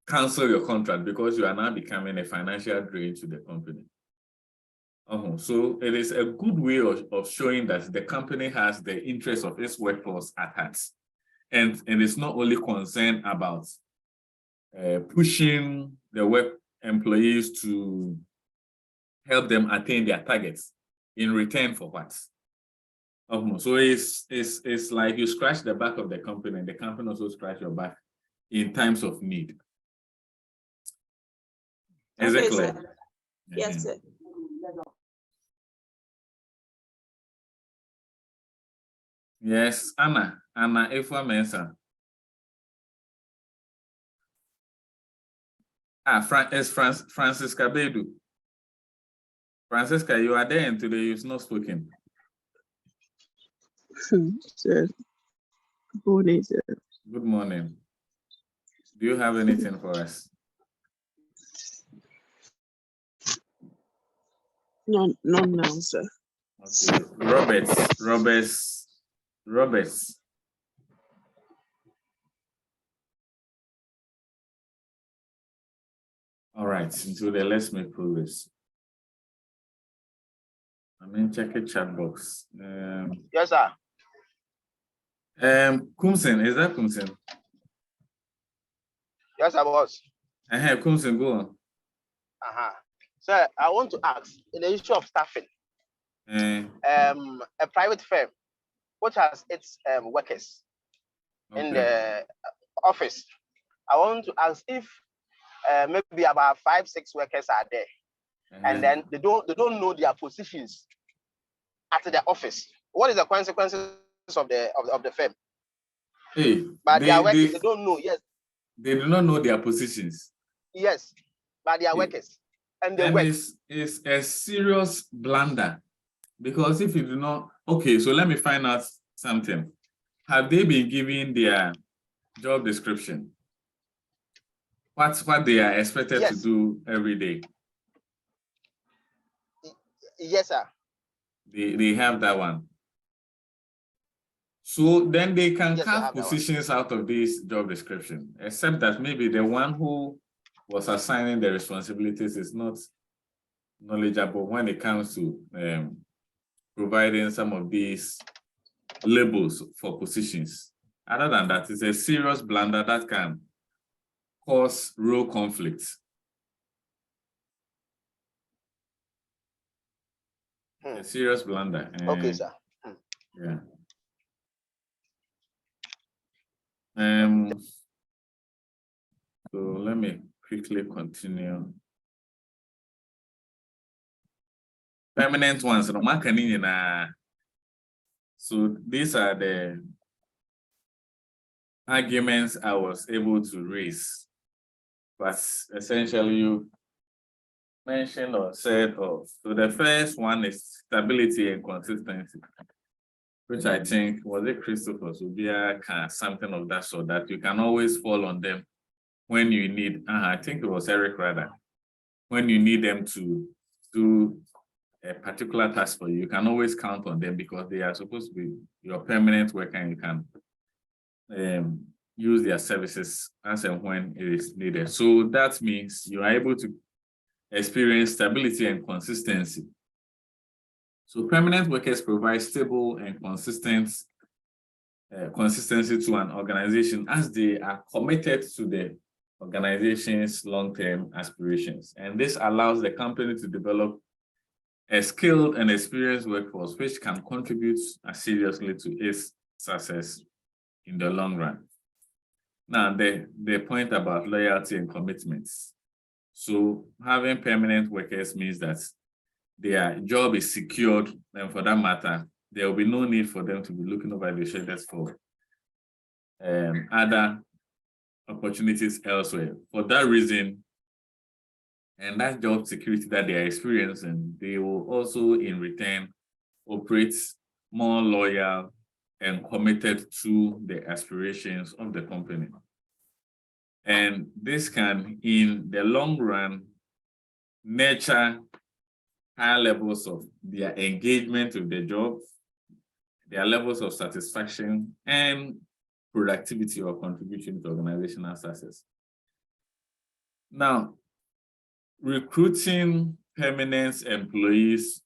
cancel your contract because you are now becoming a financial drain to the company? So it is a good way of showing that the company has the interest of its workforce at heart. And it's not only concerned about pushing the work employees to help them attain their targets in return for what? So it's like you scratch the back of the company, and the company also scratch your back in times of need. Is it clear? Sir. Yes, sir. Yes, Anna Eva Mensah. Francisca Bedu. Francisca, you are there and today you've not spoken. Sir. Good morning, sir. Good morning. Do you have anything for us? No, now, sir. Okay. Roberts. All right, until then, let's make progress. Check a chat box. Yes, sir. Kumsen, is that Kumsen? Yes, I was. Kumsen, go on. Sir, I want to ask in the issue of staffing. A private firm which has its workers in the office. I want to ask if maybe about 5-6 workers are there, and then they don't know their positions at the office. What is the consequences of the firm? But they don't know. Yes, they do not know their positions. Yes, but they are workers, and they work. It's a serious blunder, because if you do not, okay, so let me find out something. Have they been given their job description? What they are expected to do every day? Yes, sir. They have that one. So then they can carve positions out of this job description, except that maybe the one who was assigning the responsibilities is not knowledgeable when it comes to providing some of these labels for positions. Other than that, it's a serious blunder that can cause role conflicts. A serious blunder. Okay, sir. Yeah. So let me quickly continue. Permanent ones. So these are the arguments I was able to raise. But essentially, you mentioned or said of. So the first one is stability and consistency, which I think was it Christopher Subia, something of that sort, that you can always fall on them when you need. I think it was Eric rather. When you need them to do a particular task for you, you can always count on them because they are supposed to be your permanent worker, and you can use their services as and when it is needed. So that means you are able to experience stability and consistency. So permanent workers provide stable and consistency to an organization as they are committed to the organization's long-term aspirations. And this allows the company to develop a skilled and experienced workforce, which can contribute seriously to its success in the long run. Now, the point about loyalty and commitments. So having permanent workers means that their job is secured, and for that matter, there will be no need for them to be looking over their shoulders for other opportunities elsewhere. For that reason, and that job security that they are experiencing, they will also in return operate more loyal and committed to the aspirations of the company. And this can, in the long run, nurture higher levels of their engagement with the job, their levels of satisfaction, and productivity or contribution to organizational success. Now, recruiting permanent employees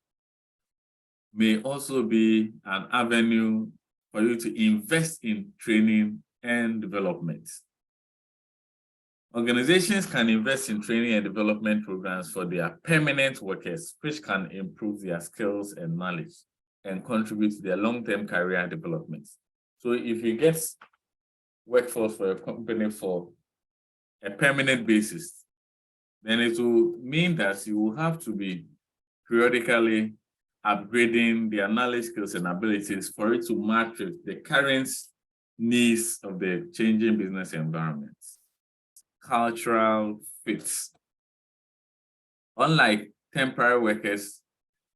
may also be an avenue for you to invest in training and development. Organizations can invest in training and development programs for their permanent workers, which can improve their skills and knowledge and contribute to their long-term career development. So if you get workforce for a company for a permanent basis, then it will mean that you will have to be periodically upgrading their knowledge, skills, and abilities for it to match with the current needs of the changing business environment. Cultural, fits. Unlike temporary workers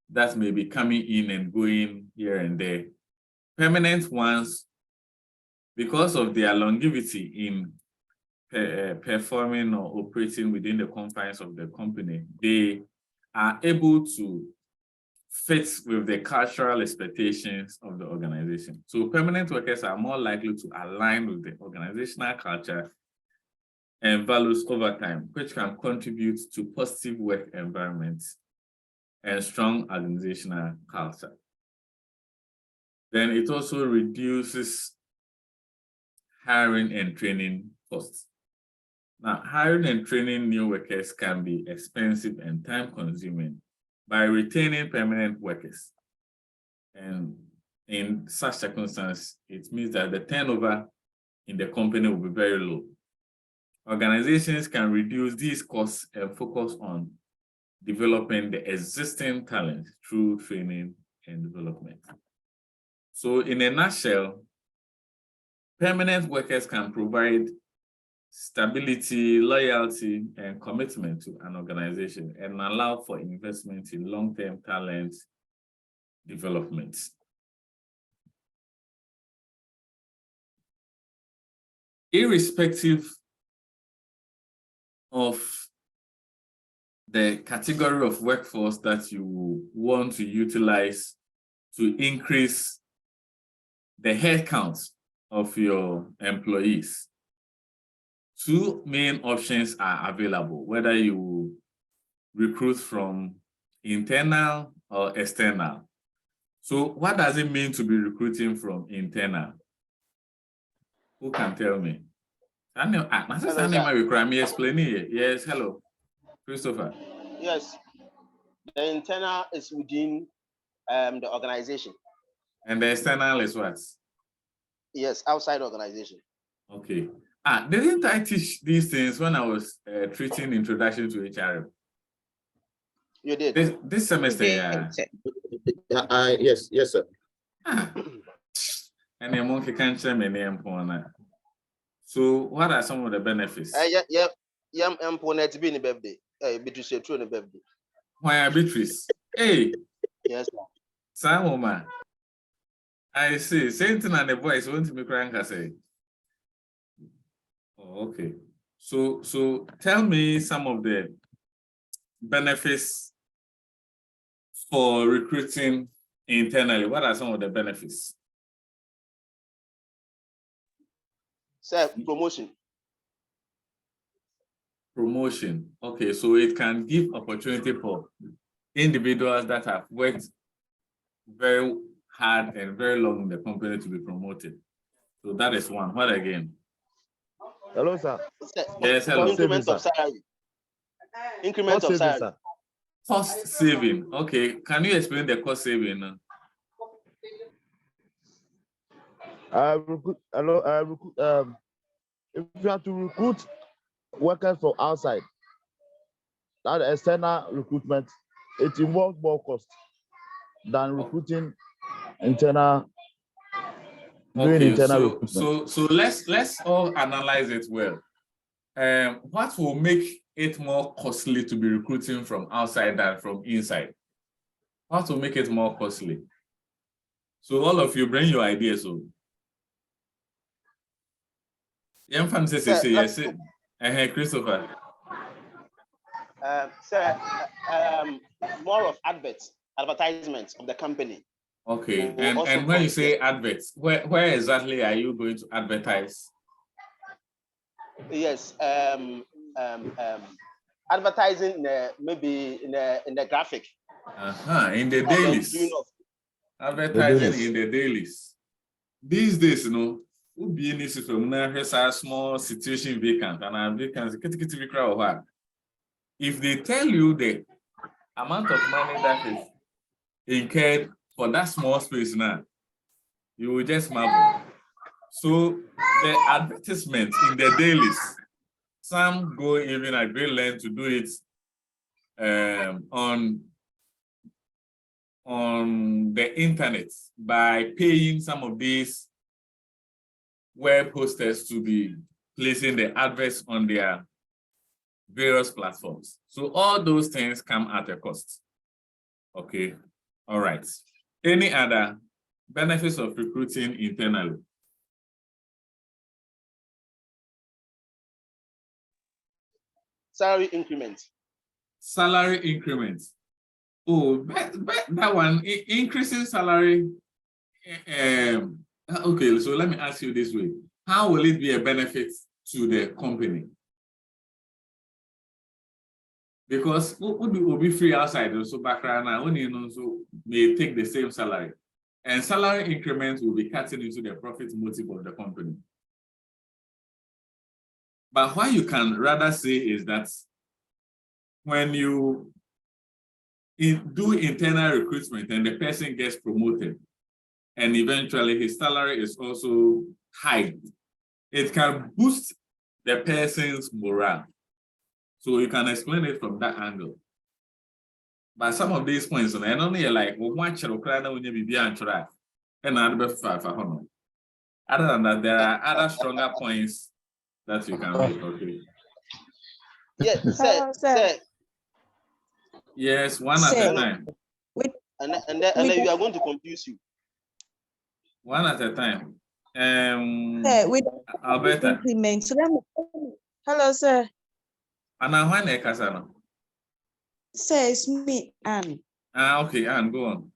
that may be coming in and going here and there, permanent ones, because of their longevity in performing or operating within the confines of the company, they are able to fit with the cultural expectations of the organization. So permanent workers are more likely to align with the organizational culture and values over time, which can contribute to positive work environments and strong organizational culture. Then it also reduces hiring and training costs. Now, hiring and training new workers can be expensive and time-consuming. By retaining permanent workers, and in such circumstances, it means that the turnover in the company will be very low. Organizations can reduce these costs and focus on developing the existing talent through training and development. So in a nutshell, permanent workers can provide stability, loyalty, and commitment to an organization and allow for investment in long-term talent development. Irrespective of the category of workforce that you want to utilize to increase the headcount of your employees, two main options are available, whether you recruit from internal or external. So what does it mean to be recruiting from internal? Who can tell me? Explain it. Yes, hello, Christopher. Yes, the internal is within the organization. And the external is what? Yes, outside organization. Okay. Didn't I teach these things when I was treating introduction to HRM? You did. This semester, yeah. Yes, sir. And a monkey can't share my name. So, what are some of the benefits? Yeah, I'm going to be in the birthday. Beatrice, you're true in the birthday. Why, Beatrice? Hey. Yes, sir. Sam, I see. Same thing and the boys want to be crying, I say. Oh, okay. So tell me some of the benefits for recruiting internally. What are some of the benefits? Sir, promotion. Promotion. Okay, so it can give opportunity for individuals that have worked very hard and very long in the company to be promoted. So that is one. What again? Hello, sir. Yes, hello. Increment of salary. Increment of salary. Sir. Cost saving. Okay, can you explain the cost saving? If you have to recruit workers from outside, that external recruitment, it involves more cost than recruiting internal. Okay, so let's all analyze it well. What will make it more costly to be recruiting from outside than from inside? What will make it more costly? So all of you bring your ideas. So, yes, Christopher. Sir, more of advertisements of the company. Okay, and when you say adverts, where exactly are you going to advertise? Yes, advertising maybe in the graphic. In the dailies. Advertising in the dailies. These days, would be in from a small situation vacant and vacancy. If they tell you the amount of money that is incurred for that small space now, you will just marvel. So the advertisement in the dailies, some go even at great length to do it on the internet by paying some of these web hostess to be placing the adverts on their various platforms. So all those things come at a cost. Okay, all right. Any other benefits of recruiting internally? Salary increment. Salary increments. Oh, but that one, increasing salary. Okay, so let me ask you this way. How will it be a benefit to the company? Because who will be free outside, so background now, when you know, so may take the same salary. And salary increments will be cutting into the profit motive of the company. But what you can rather say is that when you do internal recruitment and the person gets promoted, and eventually his salary is also high, it can boost the person's morale. So you can explain it from that angle. But some of these points, and only like one channel when you be and try, and other other than that, there are other stronger points that you can make. Okay. Yes, sir. Yes, one at a time. And then you are going to confuse you. One at a time. With Alberta. Hello, sir. Anna, when Kasano? Sir, it's me, Anne. Okay, Anne, go on.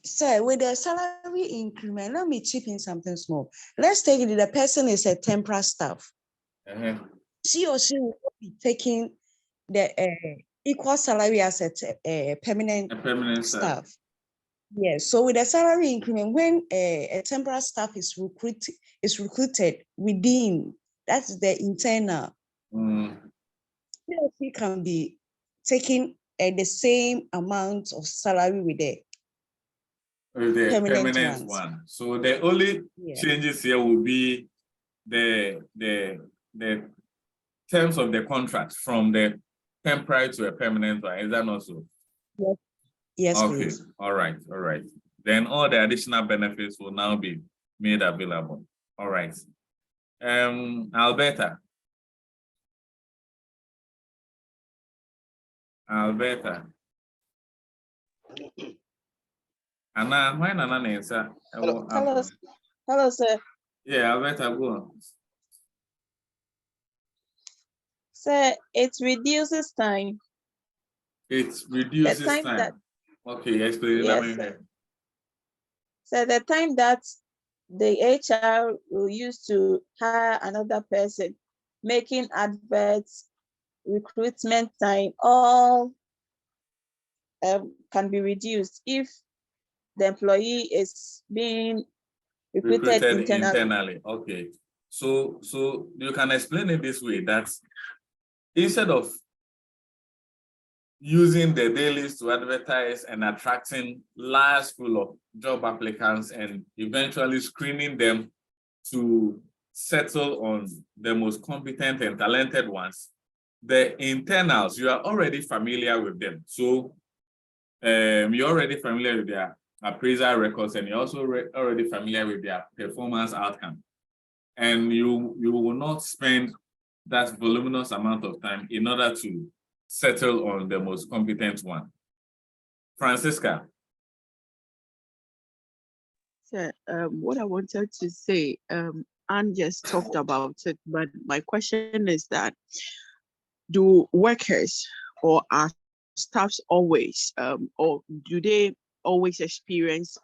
Sir, with the salary increment, let me chip in something small. Let's take it, the person is a temporary staff. She or she will be taking the equal salary as a permanent staff. Yes, so with the salary increment, when a temporary staff is recruited within, that's the internal, he can be taking the same amount of salary with the permanent one. So the only changes here will be the terms of the contract from the temporary to a permanent one. Is that not so? Yes. Yes, okay. Please. All right. Then all the additional benefits will now be made available. All right. Alberta. Anna, why Nana answer? Hello, sir. Yeah, Alberta, go on. Sir, it reduces time. It reduces time. Okay, explain. Yes, sir. So the time that the HR will use to hire another person, making adverts, recruitment time, all can be reduced if the employee is being recruited internally. Okay. So you can explain it this way, that instead of using the dailies to advertise and attracting large pool of job applicants and eventually screening them to settle on the most competent and talented ones, the internals, you are already familiar with them. So you're already familiar with their appraisal records, and you're also already familiar with their performance outcome. And you will not spend that voluminous amount of time in order to settle on the most competent one. Francisca. Sir, what I wanted to say, Anne just talked about it, but my question is that, do workers or our staffs always, or do they always experience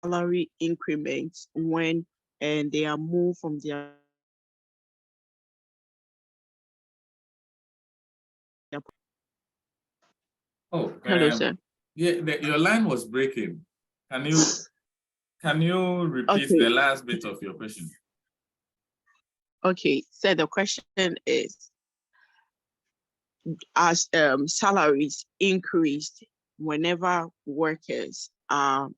salary increments when they are moved from their hello, sir. Yeah, your line was breaking. Can you repeat the last bit of your question? Okay, so the question is, as salaries increased whenever workers are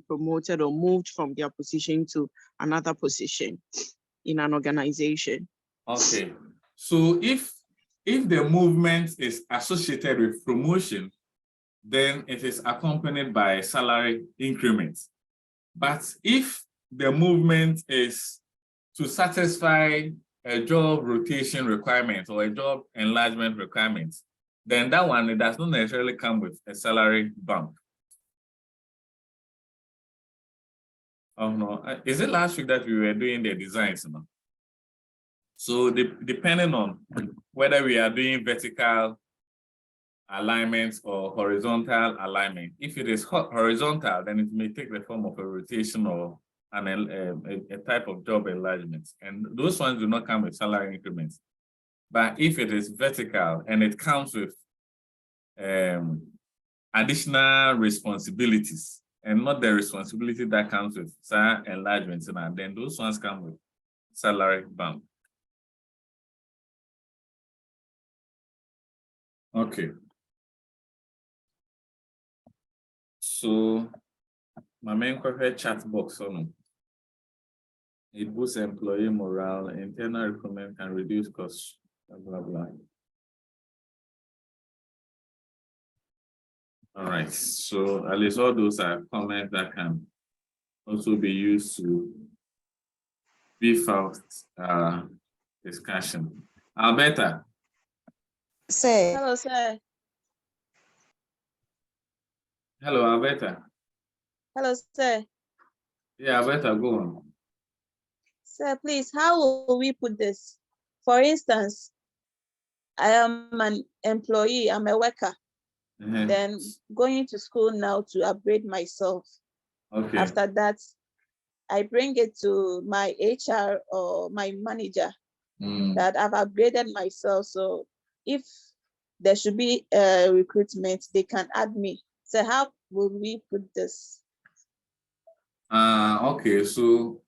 promoted or moved from their position to another position in an organization. Okay, so if the movement is associated with promotion, then it is accompanied by salary increments. But if the movement is to satisfy a job rotation requirement or a job enlargement requirement, then that one, it does not necessarily come with a salary bump. Oh no, is it last week that we were doing the designs? No? So depending on whether we are doing vertical alignments or horizontal alignment, if it is horizontal, then it may take the form of a rotation or a type of job enlargement. And those ones do not come with salary increments. But if it is vertical and it comes with additional responsibilities and not the responsibility that comes with salary enlargements, then those ones come with salary bump. Okay. So my main question chat box on it boosts employee morale, internal recruitment can reduce costs, blah, blah, blah. All right, so at least all those are comments that can also be used to beef out discussion. Alberta. Say. Hello, sir. Hello, Alberta. Hello, sir. Yeah, Alberta, go on. Sir, please, how will we put this? For instance, I am an employee, I'm a worker. Then going to school now to upgrade myself. Okay. After that, I bring it to my HR or my manager that I've upgraded myself. So if there should be a recruitment, they can add me. So how will we put this? Okay, so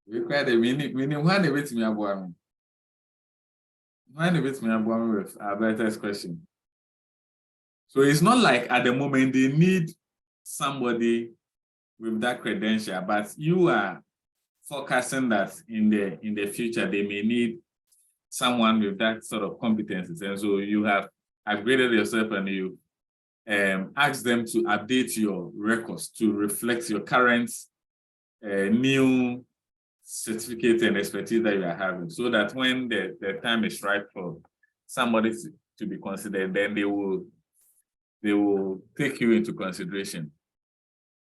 we need one with me about with Alberta's question. So it's not like at the moment they need somebody with that credential, but you are forecasting that in the future they may need someone with that sort of competencies, and so you have upgraded yourself and you ask them to update your records to reflect your current new certificate and expertise that you are having, so that when the time is right for somebody to be considered, then they will take you into consideration.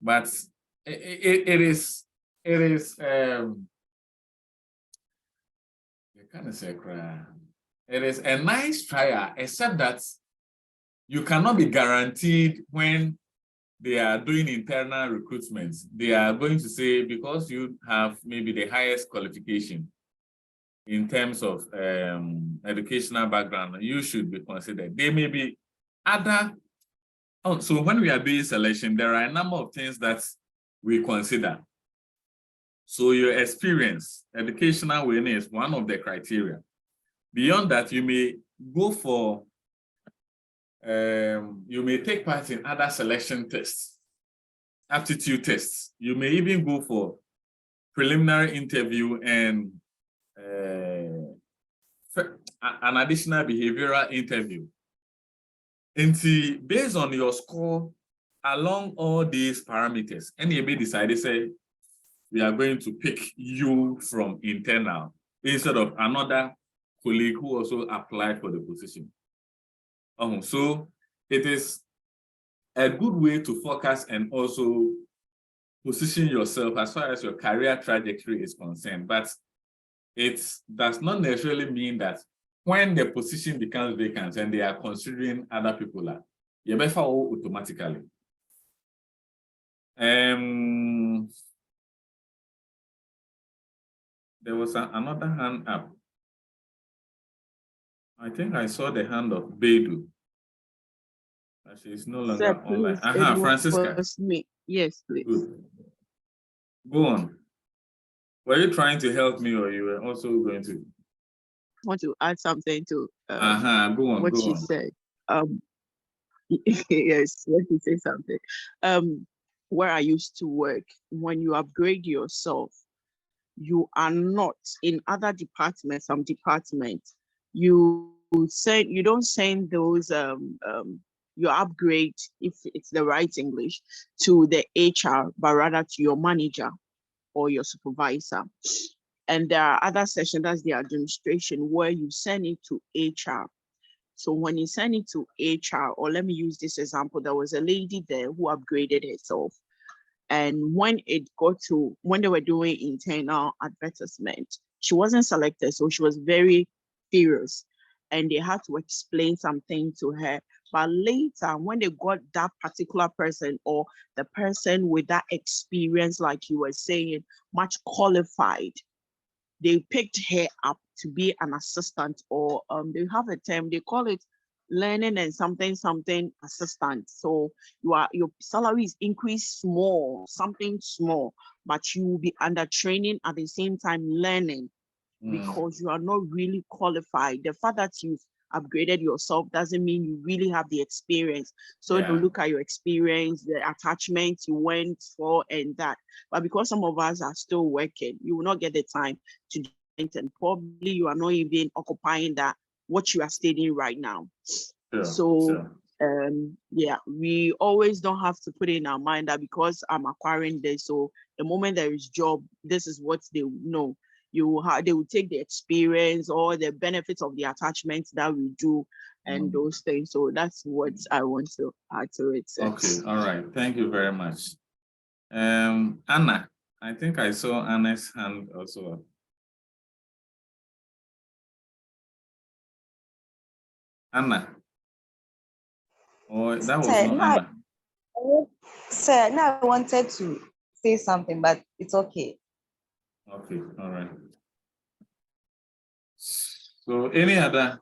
But it is a nice trial, except that you cannot be guaranteed when they are doing internal recruitments. They are going to say, because you have maybe the highest qualification in terms of educational background, you should be considered. There may be other. So when we are doing selection, there are a number of things that we consider. So your experience, educational awareness, one of the criteria. Beyond that, you may go for, you may take part in other selection tests, aptitude tests. You may even go for preliminary interview and an additional behavioral interview. And see, based on your score along all these parameters, NAB decided, say, we are going to pick you from internal instead of another colleague who also applied for the position. So it is a good way to focus and also position yourself as far as your career trajectory is concerned. But it does not necessarily mean that when the position becomes vacant and they are considering other people, you better automatically. There was another hand up. I think I saw the hand of Bedu. She is no longer Sir, online. please, Francisca. was me. Yes, please. Good. Go on. Were you trying to help me, or you were also going to? Want to add something to Go on. what she said. Yes, let me say something. Where I used to work, when you upgrade yourself, you are not in other departments. Some departments, you don't send those your upgrade, if it's the right English, to the HR, but rather to your manager or your supervisor. And there are other sections, that's the administration, where you send it to HR. So when you send it to HR, or let me use this example, there was a lady there who upgraded herself. And when they were doing internal advertisement, she wasn't selected. So she was very furious and they had to explain something to her. But later, when they got that particular person or the person with that experience, like you were saying, much qualified, they picked her up to be an assistant, or they have a term, they call it learning and something assistant. So your salary is increased small, something small, but you will be under training at the same time learning because you are not really qualified. The fact that you've upgraded yourself doesn't mean you really have the experience. So if you look at your experience, the attachments you went for and that. But because some of us are still working, you will not get the time to do it, and probably you are not even occupying that what you are studying right now. Yeah, we always don't have to put in our mind that because I'm acquiring this, so the moment there is job, this is what they know. They will take the experience or the benefits of the attachments that we do and those things. So that's what I want to add to it. Okay, all right. Thank you very much. Anna, I think I saw Anna's hand also. Anna. Oh, that was not Anna. Sir, now I wanted to say something, but it's okay. Okay, all right. So any other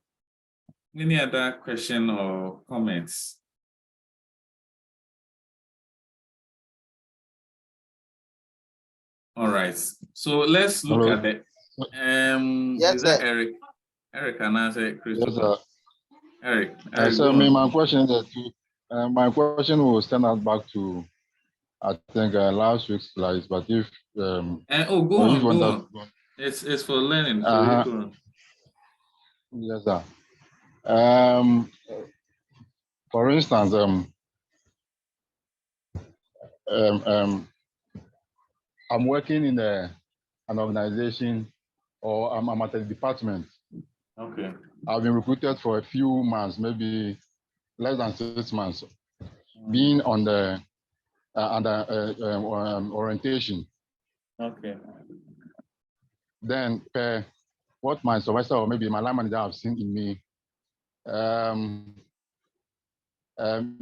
question or comments? All right. So let's look at the Yes, is that sir. Eric? Eric can answer Christopher. Yes, sir. Eric. So my question is that my question will stand out back to I think last week's slides, but if go on. It's for learning. So yes, sir. For instance, I'm working in an organization, or I'm at a department. Okay. I've been recruited for a few months, maybe less than 6 months, being on the orientation. Okay. Then, what my supervisor or maybe my line manager have seen in me, there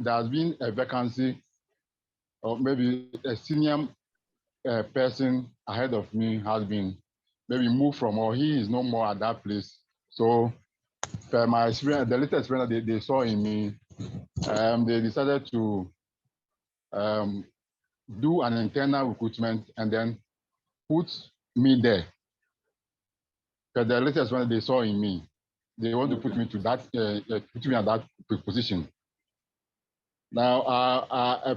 has been a vacancy, or maybe a senior person ahead of me has been maybe moved from, or he is no more at that place. So, my experience, the latest experience that they saw in me, they decided to do an internal recruitment and then put me there. Because the latest one they saw in me, they want to put me to that, put me at that position. Now,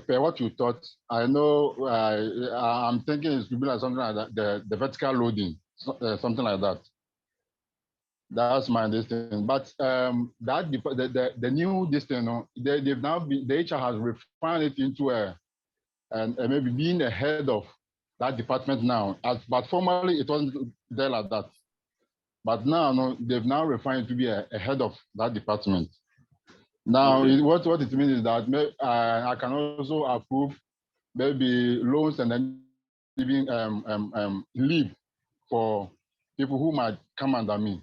per what you thought, I know I'm thinking it could be like something like that, the vertical loading, something like that. That's my understanding. But the new distance, they've now been, the HR has refined it into and maybe being the head of that department now. But formerly it wasn't there like that. But now they've now refined it to be a head of that department. Now, what it means is that I can also approve maybe loans and then even leave for people who might come under me.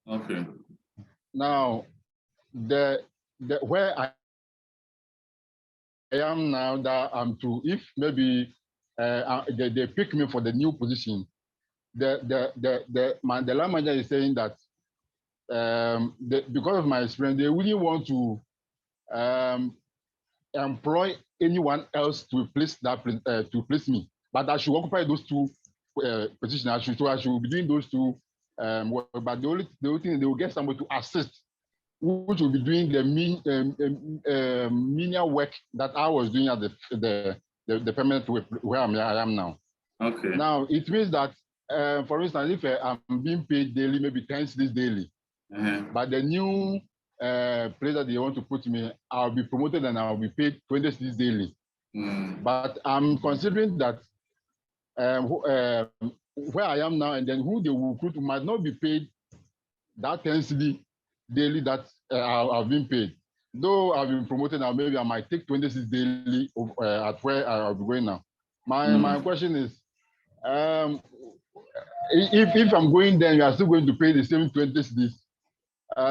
Okay. Now, where I am now, that I'm to, if maybe they pick me for the new position, the line manager is saying that because of my experience, they really want to employ anyone else to replace that to replace me, but I should occupy those two positions. I should be doing those two. But the only thing, they will get somebody to assist, which will be doing the menial work that I was doing at the permanent where I am now. Okay. Now it means that, for instance, if I'm being paid daily, maybe 10 cedis daily, but the new place that they want to put me, I'll be promoted and I'll be paid 20 cedis daily. But I'm considering that where I am now and then who they will recruit might not be paid that 10 cedi daily that I've been paid. Though I've been promoted now, maybe I might take 26 daily at where I'll be going now. My question is, if I'm going there, you are still going to pay the same 20 cedis.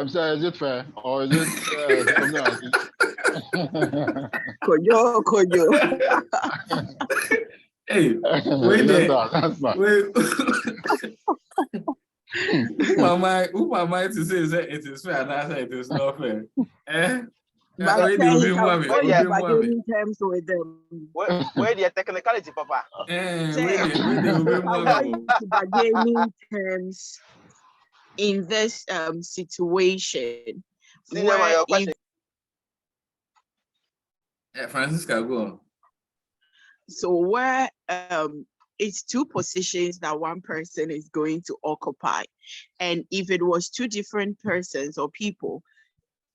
So is it fair or is it something like it? Koyo. Hey, wait there. Wait. Who am I to say that it is fair and I say it is not fair? But Wait, then they you will can be go moving, in bargaining terms with them. Where the technicality, Papa? wait, Say, they you will be can moving. go into bargaining terms in this situation. Senior, Where your question. Francisca, go on. So where it's two positions that one person is going to occupy, and if it was two different persons or people,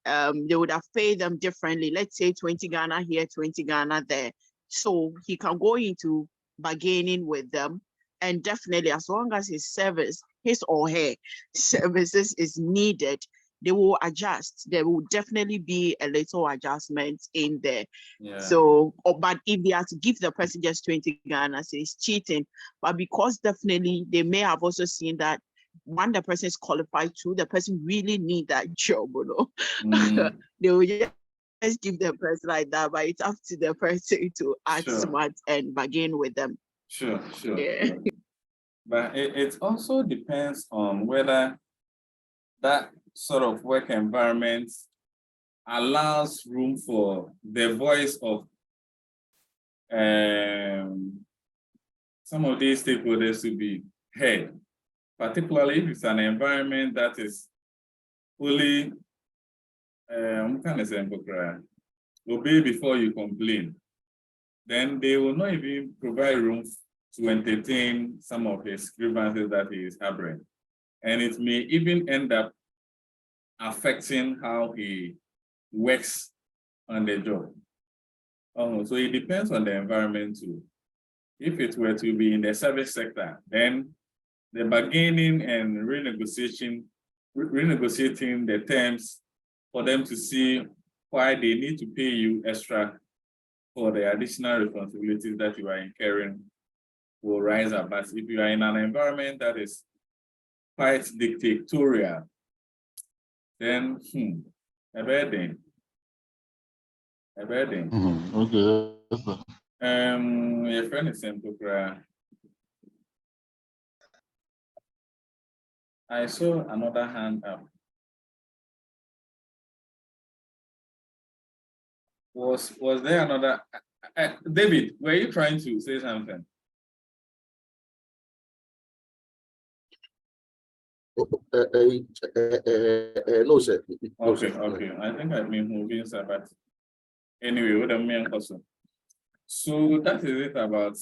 they would have paid them differently. Let's say 20 Ghana here, 20 Ghana there. So he can go into bargaining with them, and definitely as long as his or her services is needed, they will adjust. There will definitely be a little adjustment in there. Yeah. So, but if they are to give the person just 20 Ghana, so it's cheating. But because definitely they may have also seen that one, the person is qualified, two, the person really need that job, you know. They will just give the person like that, but it's up to the person to act smart and bargain with them. Sure. Yeah. But it also depends on whether that sort of work environment allows room for the voice of some of these stakeholders to be heard, particularly if it's an environment that is fully obey before you complain. Then they will not even provide room to entertain some of his grievances that he is harboring. And it may even end up affecting how he works on the job. So it depends on the environment too. If it were to be in the service sector, then the bargaining and renegotiating the terms for them to see why they need to pay you extra for the additional responsibilities that you are incurring will rise up. But if you are in an environment that is quite dictatorial, then a bad thing. Okay. Your friend is simple. I saw another hand up. Was there another? David, were you trying to say something? No, sir. Okay. I think I've been moving, sir, but anyway, what I mean also. So that is it about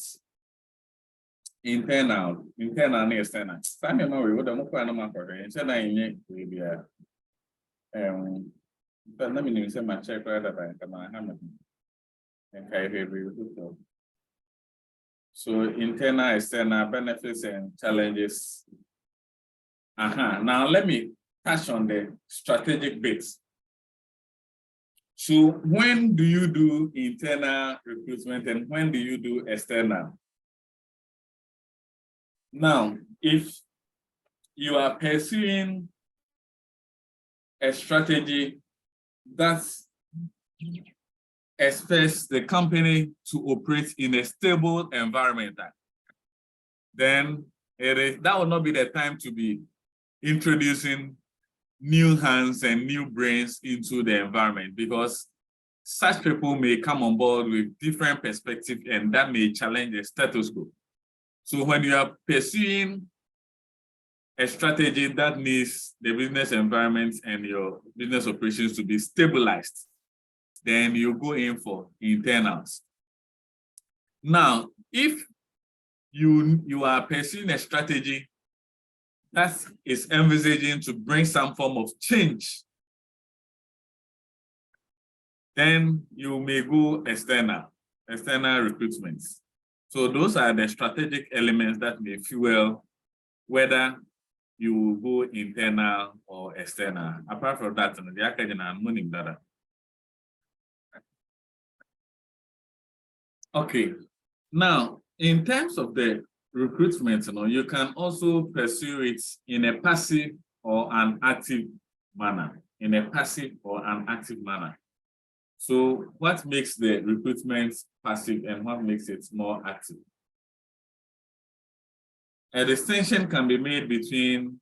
internal and external. Some of we would have no internal in but let me say my check right about so internal, external benefits and challenges. Now let me touch on the strategic bits. So when do you do internal recruitment and when do you do external? Now, if you are pursuing a strategy that expects the company to operate in a stable environment, then that will not be the time to be introducing new hands and new brains into the environment, because such people may come on board with different perspectives and that may challenge the status quo. So when you are pursuing a strategy that needs the business environment and your business operations to be stabilized, then you go in for internals. Now, if you are pursuing a strategy that is envisaging to bring some form of change, then you may go external recruitments. So those are the strategic elements that may fuel whether you will go internal or external. Apart from that, the academic money data. Okay. Now, in terms of the recruitment, you can also pursue it in a passive or an active manner. In a passive or an active manner. So what makes the recruitment passive and what makes it more active? A distinction can be made between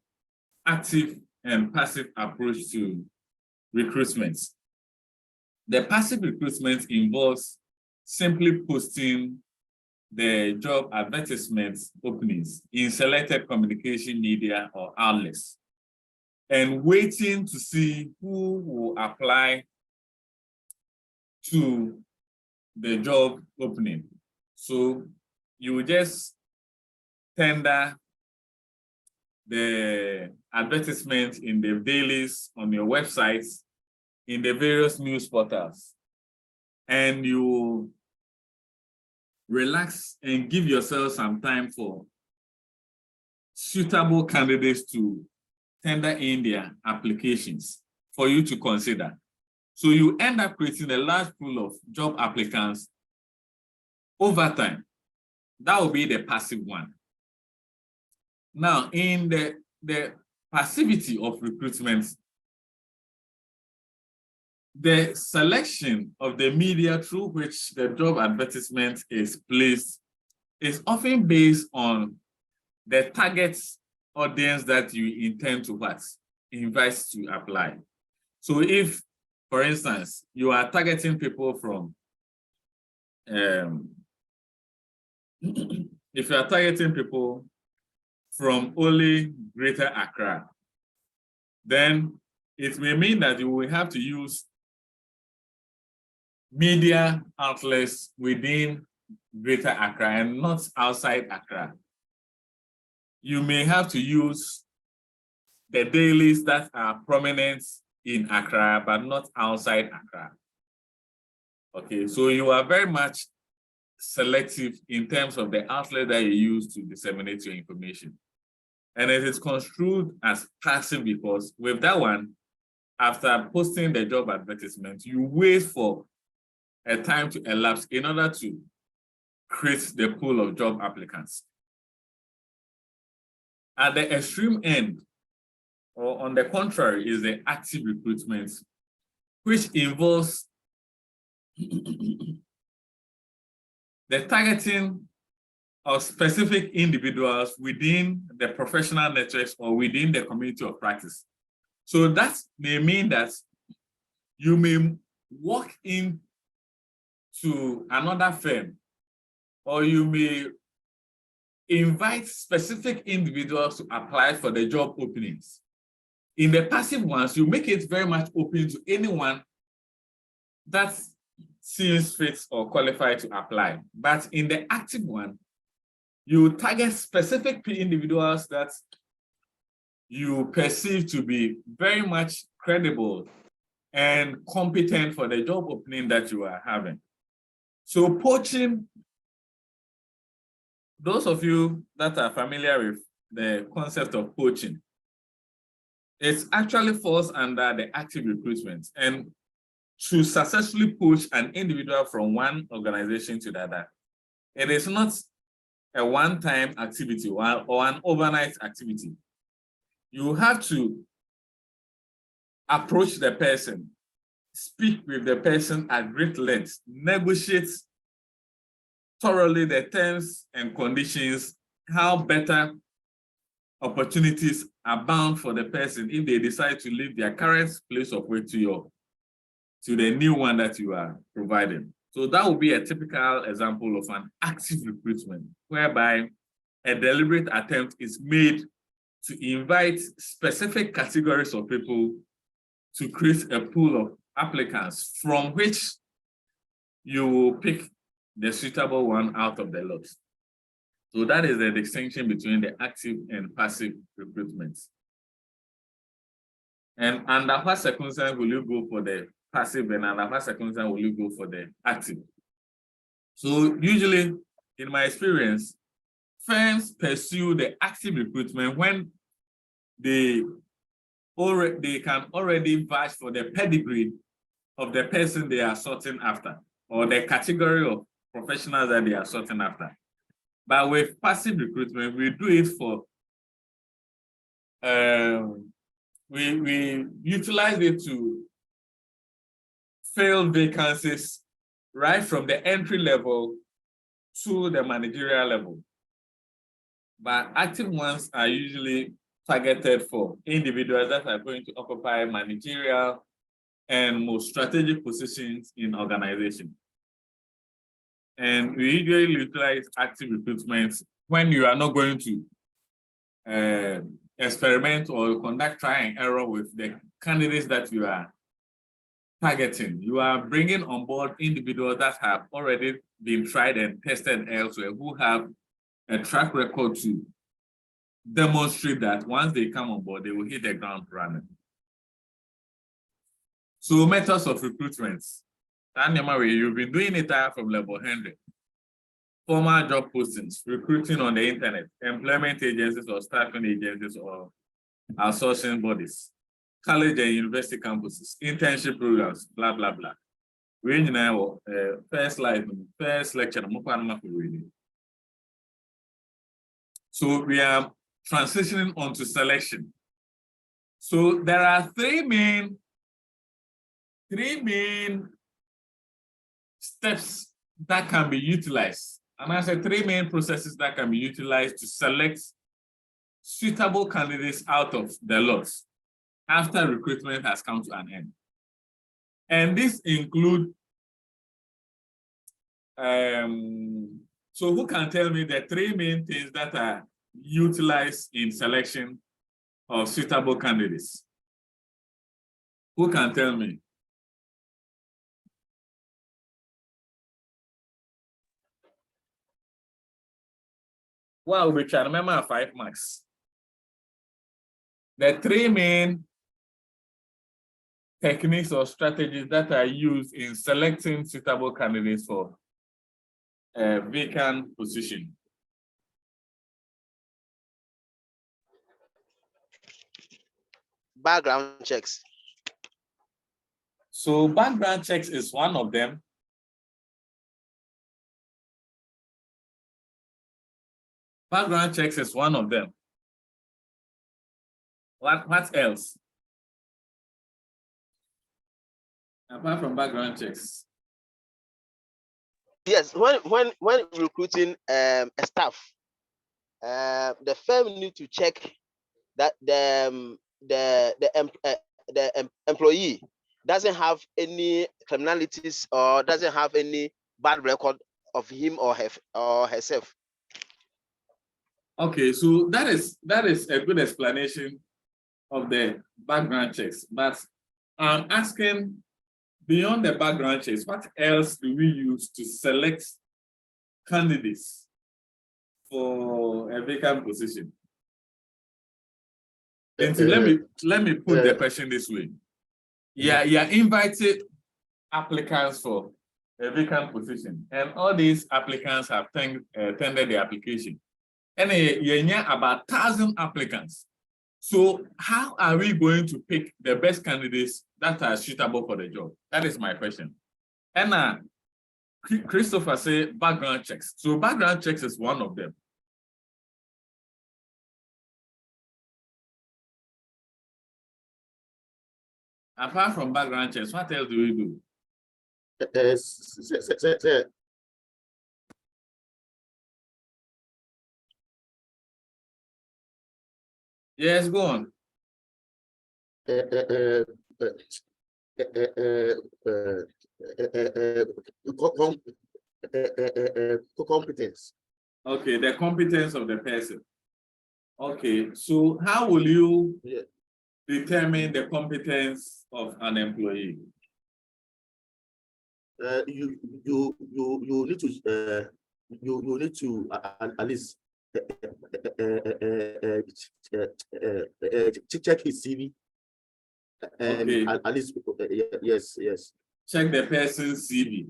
active and passive approach to recruitment. The passive recruitment involves simply posting the job advertisement openings in selected communication media or outlets and waiting to see who will apply to the job opening. So you will just tender the advertisement in the dailies on your websites, in the various news portals, and you relax and give yourself some time for suitable candidates to tender in their applications for you to consider. So you end up creating a large pool of job applicants over time. That will be the passive one. Now, in the passivity of recruitment, the selection of the media through which the job advertisement is placed is often based on the target audience that you intend to invite to apply. So if, for instance, you are targeting people from, if you are targeting people from only Greater Accra, then it may mean that you will have to use media outlets within Greater Accra and not outside Accra. You may have to use the dailies that are prominent in Accra, but not outside Accra. Okay, so you are very much selective in terms of the outlet that you use to disseminate your information. And it is construed as passive because with that one, after posting the job advertisement, you wait for a time to elapse in order to create the pool of job applicants. At the extreme end, or on the contrary, is the active recruitment, which involves the targeting of specific individuals within the professional networks or within the community of practice. So that may mean that you may walk into another firm, or you may invite specific individuals to apply for the job openings. In the passive ones, you make it very much open to anyone that seems fit or qualified to apply. But in the active one, you target specific individuals that you perceive to be very much credible and competent for the job opening that you are having. So poaching, those of you that are familiar with the concept of poaching, it actually falls under the active recruitment. And to successfully poach an individual from one organization to the other, it is not a one-time activity or an overnight activity. You have to approach the person, speak with the person at great length, negotiate thoroughly the terms and conditions, how better opportunities are bound for the person if they decide to leave their current place of work to the new one that you are providing. So that would be a typical example of an active recruitment, whereby a deliberate attempt is made to invite specific categories of people to create a pool of applicants from which you will pick the suitable one out of the lot. So that is the distinction between the active and passive recruitment. And under what circumstance will you go for the passive, and under what circumstance will you go for the active? So usually in my experience, firms pursue the active recruitment when they can already vouch for the pedigree of the person they are sorting after, or the category of professionals that they are sorting after. But with passive recruitment, we do it for, we utilize it to fill vacancies right from the entry level to the managerial level. But active ones are usually targeted for individuals that are going to occupy managerial and most strategic positions in organization. And we usually utilize active recruitment when you are not going to experiment or conduct try and error with the candidates that you are targeting. You are bringing on board individuals that have already been tried and tested elsewhere, who have a track record to demonstrate that once they come on board, they will hit the ground running. So methods of recruitment. You've been doing it from level 100. Formal job postings, recruiting on the internet, employment agencies or staffing agencies or outsourcing bodies, college and university campuses, internship programs, blah, blah, blah. We now first lecture. So we are transitioning onto selection. So there are three main steps that can be utilized. And I said 3 main processes that can be utilized to select suitable candidates out of the lots after recruitment has come to an end. And this include, so who can tell me the 3 main things that are utilized in selection of suitable candidates? Who can tell me? Well, we can remember 5 marks. The 3 main techniques or strategies that are used in selecting suitable candidates for a vacant position. Background checks. So background checks is one of them. Background checks is one of them. What else? Apart from background checks. Yes, when recruiting a staff, the firm need to check that the employee doesn't have any criminalities or doesn't have any bad record of him or herself. Okay, so that is a good explanation of the background checks. But I'm asking, beyond the background checks, what else do we use to select candidates for a vacant position? And so let me put the question this way. Yeah, you invited applicants for a vacant position, and all these applicants have tendered the application. And you have about 1,000 applicants. So how are we going to pick the best candidates that are suitable for the job? That is my question. And Christopher said background checks. So background checks is one of them. Apart from background checks, what else do we do? Yes, go on. Competence. Okay, the competence of the person. Okay, so how will you determine the competence of an employee? You need to at least check his CV. Okay. At least yes. Check the person's CV.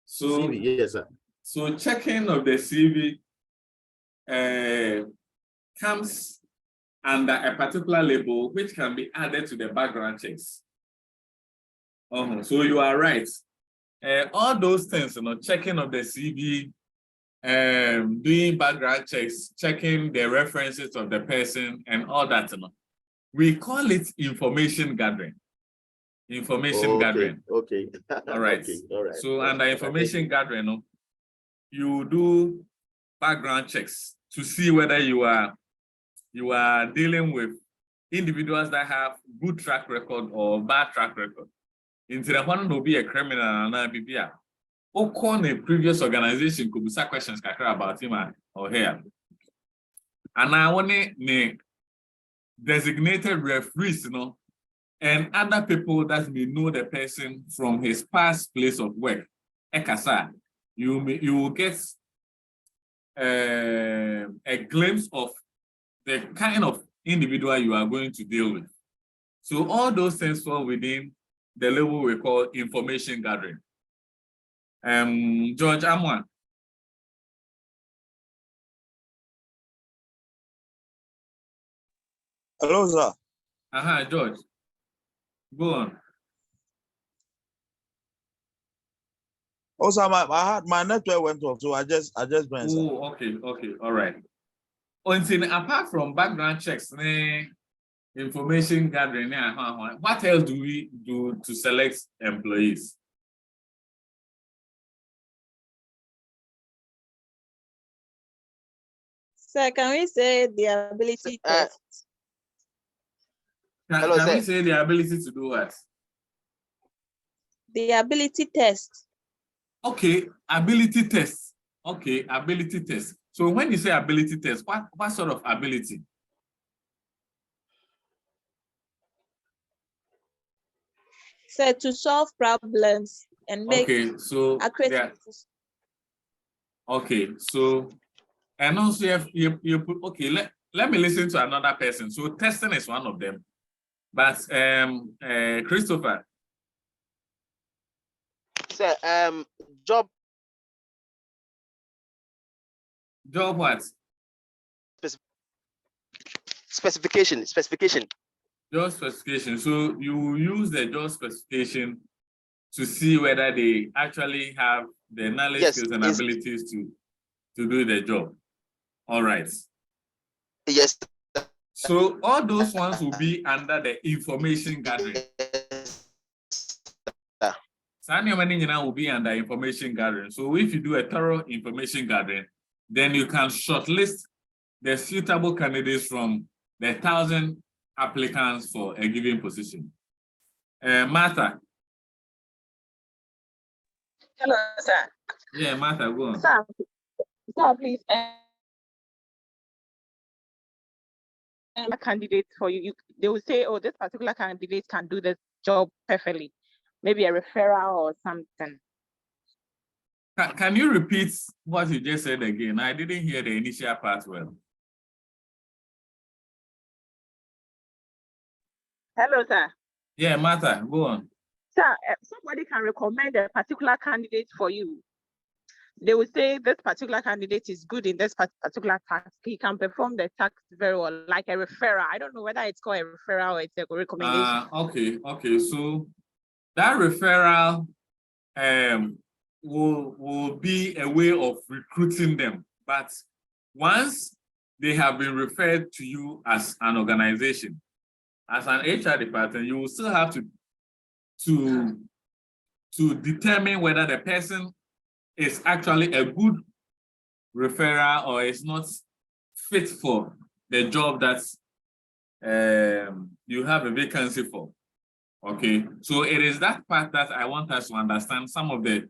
So CV, yes, sir. So checking of the CV comes under a particular label which can be added to the background checks. So you are right. All those things, checking of the CV, doing background checks, checking the references of the person and all that, we call it information gathering. Gathering. Okay. All right. Okay. All right. So under information gathering, you do background checks to see whether you are dealing with individuals that have good track record or bad track record. Into the one will be a criminal and BPR. Or call a previous organization could be some questions about him or her. And I want the designated referees, and other people that may know the person from his past place of work. Ekasa, you will get a glimpse of the kind of individual you are going to deal with. So all those things fall within the level we call information gathering. George Amwan. Hello, sir. George. Go on. Also, my network went off, so I just went. Oh, okay, all right. Apart from background checks, information gathering, what else do we do to select employees? Sir, can we say the ability test? Can we say the ability to do what? The ability test. Okay, ability test. Okay, ability test. So when you say ability test, what sort of ability? So to solve problems and make accurate. Okay, so and also you put let me listen to another person. So testing is one of them. But Christopher. Sir, job what? Specification. Job specification. So you use the job specification to see whether they actually have the knowledge, skills, and abilities to do the job. All right. Yes. So all those ones will be under the information gathering. Will be under information gathering. So if you do a thorough information gathering, then you can shortlist the suitable candidates from the 1,000 applicants for a given position. Martha. Hello, sir. Yeah, Martha, go on. Sir, please. A candidate for you, they will say, oh, this particular candidate can do this job perfectly. Maybe a referral or something. Can you repeat what you just said again? I didn't hear the initial part well. Hello, sir. Yeah, Martha, go on. Sir, somebody can recommend a particular candidate for you. They will say this particular candidate is good in this particular task. He can perform the task very well, like a referral. I don't know whether it's called a referral or it's a recommendation. Okay. So that referral will be a way of recruiting them. But once they have been referred to you as an organization, as an HR department, you will still have to determine whether the person is actually a good referral or is not fit for the job that you have a vacancy for. Okay, so it is that part that I want us to understand some of the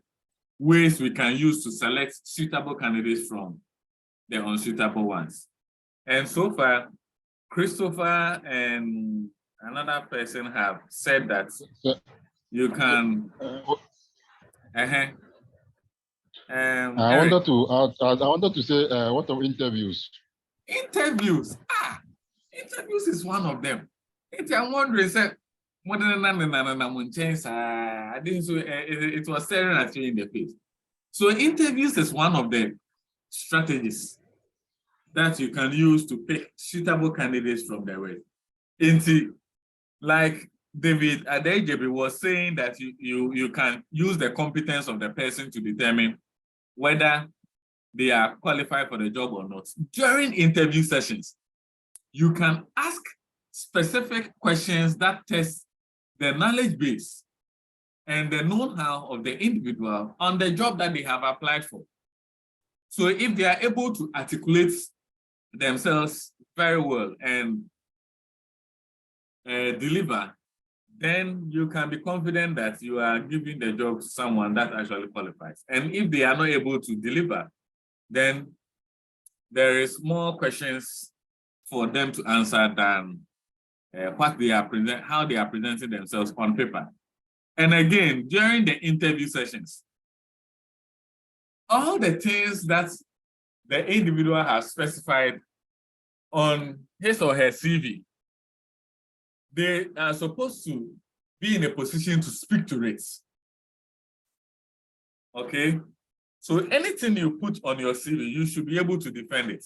ways we can use to select suitable candidates from the unsuitable ones. And so far, Christopher and another person have said that you can. I wanted to say, what of interviews? Interviews. Interviews is one of them. I'm wondering, sir, I didn't say it was staring at you in the face. So interviews is one of the strategies that you can use to pick suitable candidates from the way. Like David Adejebe was saying that you can use the competence of the person to determine whether they are qualified for the job or not. During interview sessions, you can ask specific questions that test the knowledge base and the know-how of the individual on the job that they have applied for. So if they are able to articulate themselves very well and deliver, then you can be confident that you are giving the job to someone that actually qualifies. And if they are not able to deliver, then there is more questions for them to answer than what they are how they are presenting themselves on paper. And again, during the interview sessions, all the things that the individual has specified on his or her CV, they are supposed to be in a position to speak to it. Okay? So anything you put on your CV, you should be able to defend it.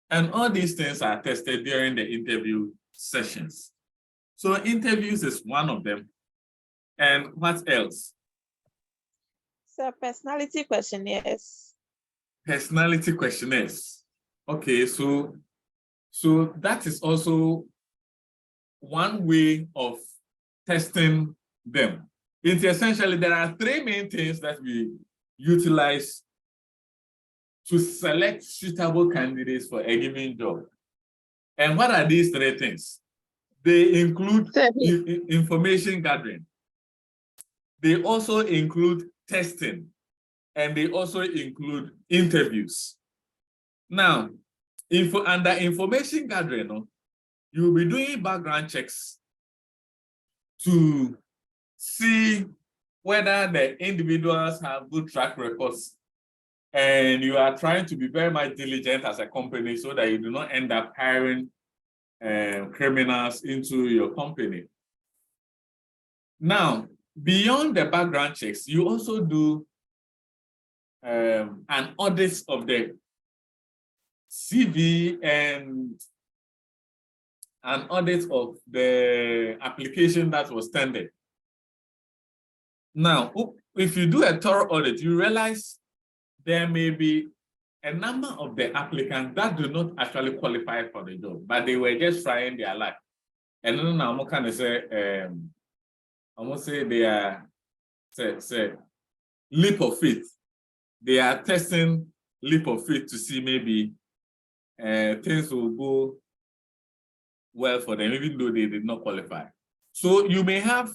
And all these things are tested during the interview sessions. So interviews is one of them. And what else? So personality questionnaires. Personality questionnaires. Okay, so that is also one way of testing them. It's essentially, there are three main things that we utilize to select suitable candidates for a given job. And what are these three things? They include information gathering. They also include testing, and they also include interviews. Now, under information gathering, you'll be doing background checks to see whether the individuals have good track records, and you are trying to be very much diligent as a company so that you do not end up hiring criminals into your company. Now, beyond the background checks, you also do an audit of the CV and an audit of the application that was tendered. Now, if you do a thorough audit, you realize there may be a number of the applicants that do not actually qualify for the job, but they were just trying their luck. And then I'm kind of say, I'm gonna say they are say leap of faith. They are testing leap of faith to see maybe things will go well for them, even though they did not qualify. So you may have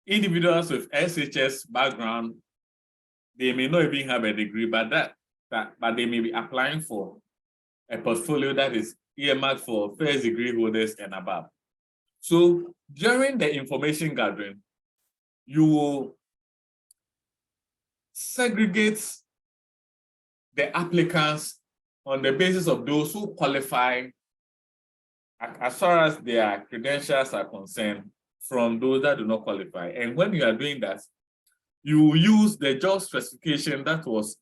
individuals with SHS background. They may not even have a degree, but but they may be applying for a portfolio that is earmarked for first degree holders and above. So during the information gathering, you will segregate the applicants on the basis of those who qualify as far as their credentials are concerned from those that do not qualify. And when you are doing that, you will use the job specification that was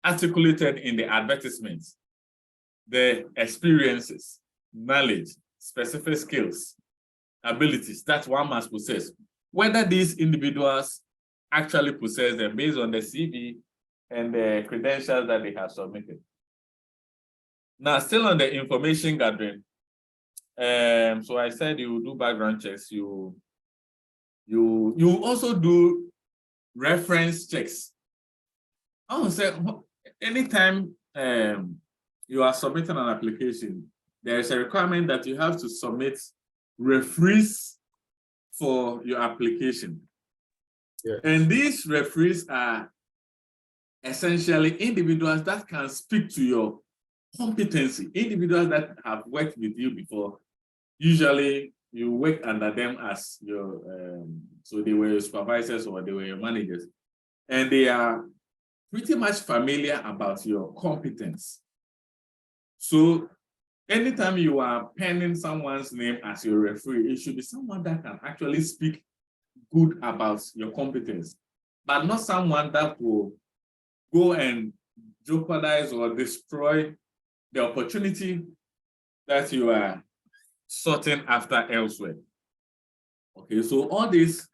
articulated in the advertisements, the experiences, knowledge, specific skills, abilities that one must possess, whether these individuals actually possess them based on the CV and the credentials that they have submitted. Now, still on the information gathering, so I said you do background checks, you also do reference checks. I would say anytime you are submitting an application, there is a requirement that you have to submit referees for your application. Yes. And these referees are essentially individuals that can speak to your competency, individuals that have worked with you before. Usually you work under them as your, so they were your supervisors or they were your managers. And they are pretty much familiar about your competence. So anytime you are penning someone's name as your referee, it should be someone that can actually speak good about your competence, but not someone that will go and jeopardize or destroy the opportunity that you are sorting after elsewhere. Okay, so all these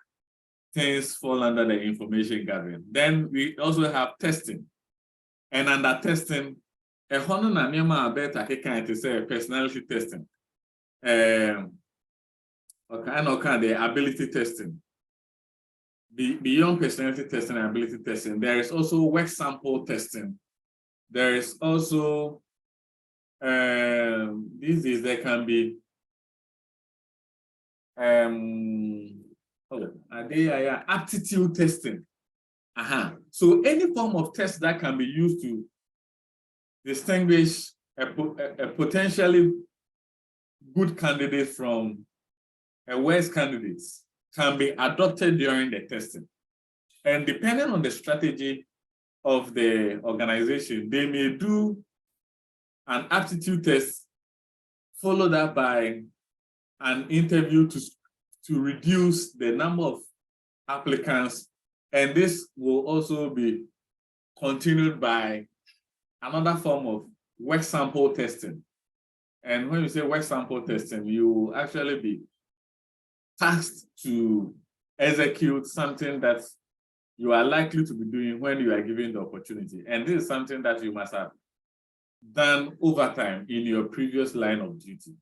things fall under the information gathering. Then we also have testing. And under testing, a personality testing. The ability testing. Beyond personality testing and ability testing, there is also work sample testing. There is also these days there can be aptitude testing. So any form of test that can be used to distinguish a potentially good candidate from a worse candidate can be adopted during the testing. And depending on the strategy of the organization, they may do an aptitude test followed up by an interview to reduce the number of applicants. And this will also be continued by another form of work sample testing. And when you say work sample testing, you will actually be tasked to execute something that you are likely to be doing when you are given the opportunity. And this is something that you must have done over time in your previous line of duty.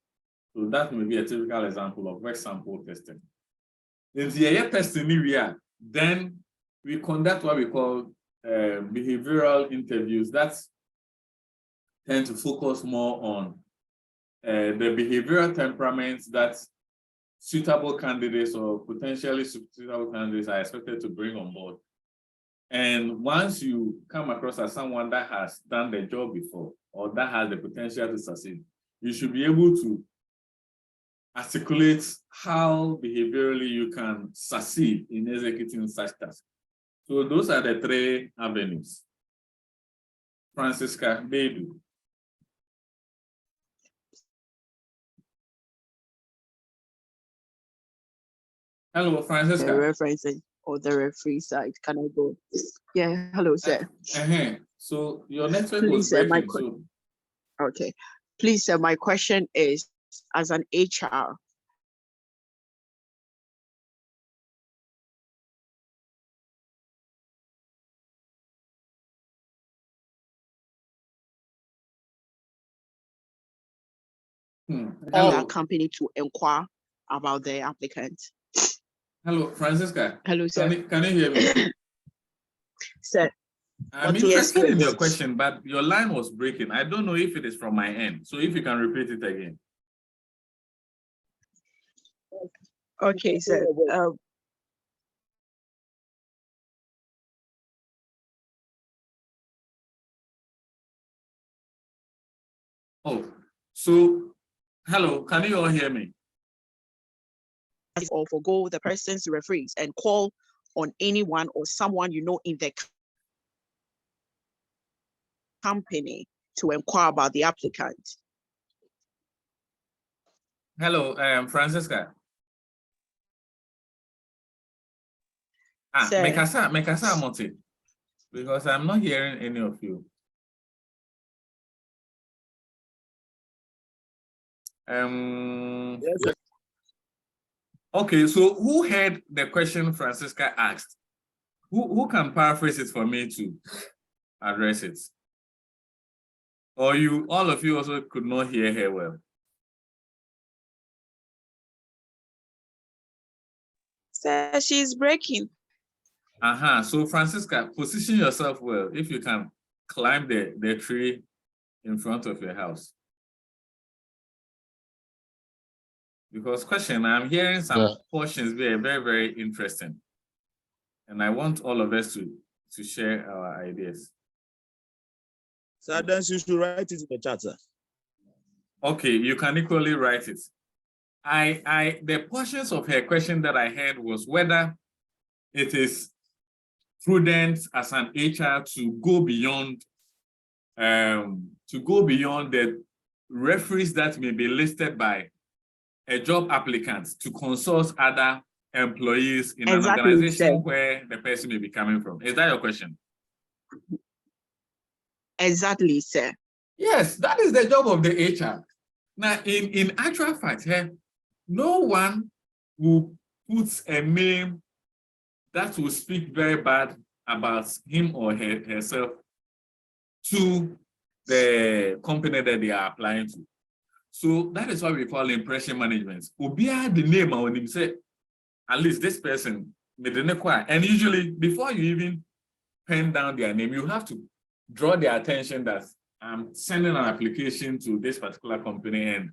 So that may be a typical example of work sample testing. In the year testing area, then we conduct what we call behavioral interviews that tend to focus more on the behavioral temperaments that suitable candidates or potentially suitable candidates are expected to bring on board. And once you come across as someone that has done the job before or that has the potential to succeed, you should be able to articulate how behaviorally you can succeed in executing such tasks. So those are the three avenues. Francisca Bedu. Hello, Francisca. The referencing or the referee side. Can I go? Yeah, hello, sir. So your network Please, was breaking. Okay. Please, sir, my question is, as an HR, our company to inquire about the applicant. Hello, Francisca. Hello, sir. Can you hear me? Sir. I'm interested in your question, but your line was breaking. I don't know if it is from my end. So if you can repeat it again. Okay, sir. Hello, can you all hear me? Or forgo the person's referees and call on anyone or someone you know in the company to inquire about the applicant. Hello, Francisca. Mekasa Monte, because I'm not hearing any of you. Yes. Okay, so who heard the question Francisca asked? Who can paraphrase it for me to address it? Or all of you also could not hear her well? Sir, she's breaking. So Francisca, position yourself well if you can climb the tree in front of your house. Because I'm hearing some portions very, very interesting. And I want all of us to share our ideas. So then you should write it in the chat, sir. Okay, you can equally write it. The portions of her question that I heard was whether it is prudent as an HR to go beyond the referees that may be listed by a job applicant to consult other employees in an organization where the person may be coming from. Is that your question? Exactly, sir. Yes, that is the job of the HR. Now, in actual fact, no one will put a name that will speak very bad about him or herself to the company that they are applying to. So that is why we call impression management. Obia the name on him say, at least this person, and usually before you even pen down their name, you have to draw their attention that I'm sending an application to this particular company,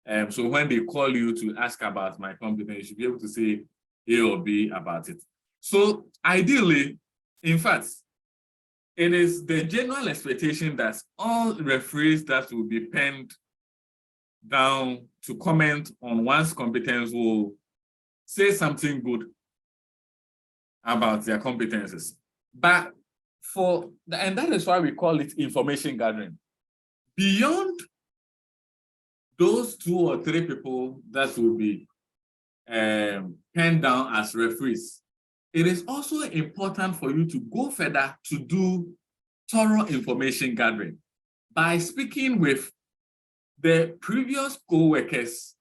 and so when they call you to ask about my company, you should be able to say A or B about it. So ideally, in fact, it is the general expectation that all referees that will be penned down to comment on one's competence will say something good about their competences. But and that is why we call it information gathering. Beyond those 2 or 3 people that will be penned down as referees, it is also important for you to go further to do thorough information gathering by speaking with the previous co-workers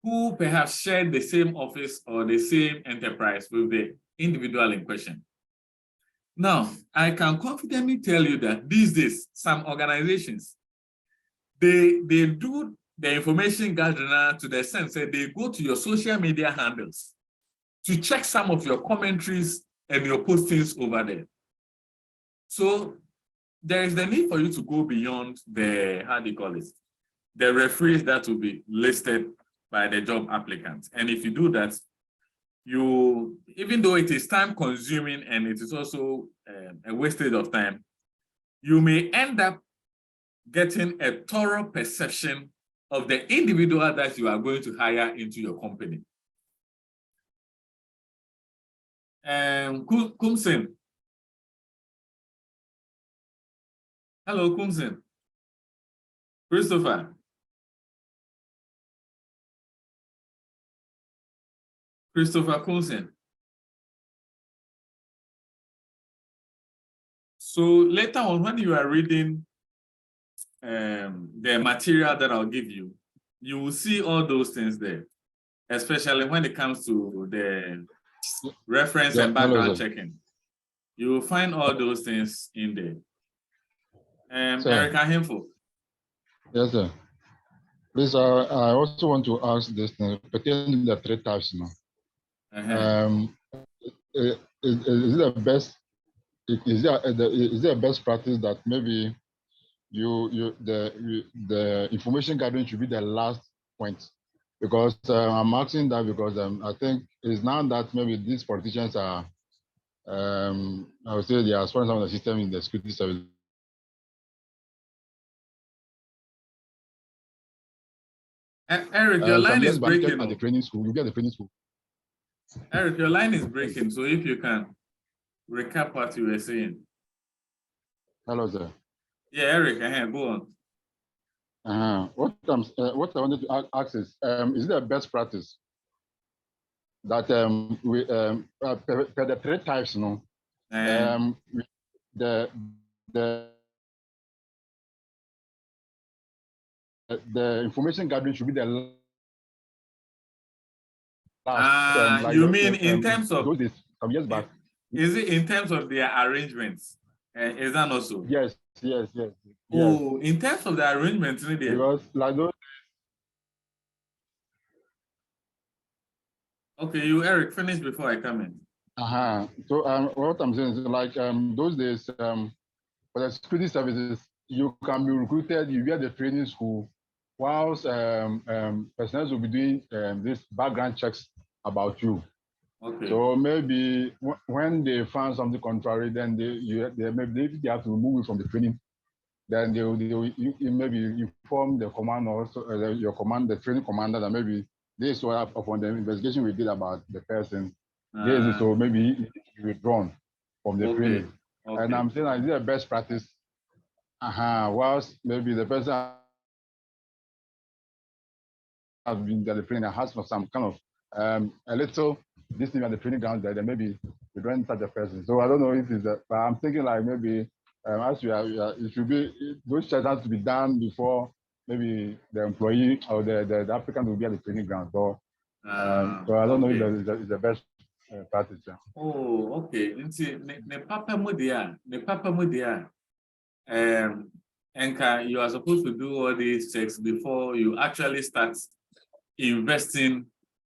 who perhaps shared the same office or the same enterprise with the individual in question. Now, I can confidently tell you that these days, some organizations, they do the information gathering to the sense that they go to your social media handles to check some of your commentaries and your postings over there. So there is the need for you to go beyond the, how do you call it, the referees that will be listed by the job applicant. And if you do that, you, even though it is time consuming and it is also a wastage of time, you may end up getting a thorough perception of the individual that you are going to hire into your company. Kumsin. Hello, Kumsin. Christopher. Christopher Coulson. So later on, when you are reading the material that I'll give you, you will see all those things there, especially when it comes to the reference and background checking. You will find all those things in there. Eric Ahimfo. Yes, sir. Please, I also want to ask this thing pertaining to the 3 types now. Is it the best? Is there a best practice that maybe the information gathering should be the last point? Because I'm asking that because I think it's now that maybe these politicians are, I would say they are sponsoring some of the system in the security service. Eric, your line is breaking. At the training school, you get the training school. Eric, your line is breaking. So if you can recap what you were saying. Hello, sir. Yeah, Eric, go on. What I wanted to ask is it a best practice that we per the 3 types, you know, the information gathering should be the last. Like you mean in terms of those days, some years back? Is it in terms of their arrangements? Is that also? Yes. Oh, in terms of the arrangements, because like those. Okay, you Eric, finish before I come in. So what I'm saying is like those days for the security services, you can be recruited, you get the training school, whilst personnel will be doing this background checks about you. Okay. So maybe when they find something contrary, then maybe they have to remove you from the training. Then they will maybe inform the command or your command, the training commander, that maybe this is what upon the investigation we did about the person. So maybe he withdrawn from the training. Okay. And I'm saying that this is a best practice. Whilst maybe the person has been at the training and has for some kind of a little this thing at the training ground there, then maybe we don't touch the person. So I don't know if it's but I'm thinking like maybe as it should be, those checks have to be done before maybe the employee or the applicant will be at the training ground. So, so I don't know if that is the best practice. Yeah. Oh, okay. Ne papa mudia, Enka, you are supposed to do all these checks before you actually start investing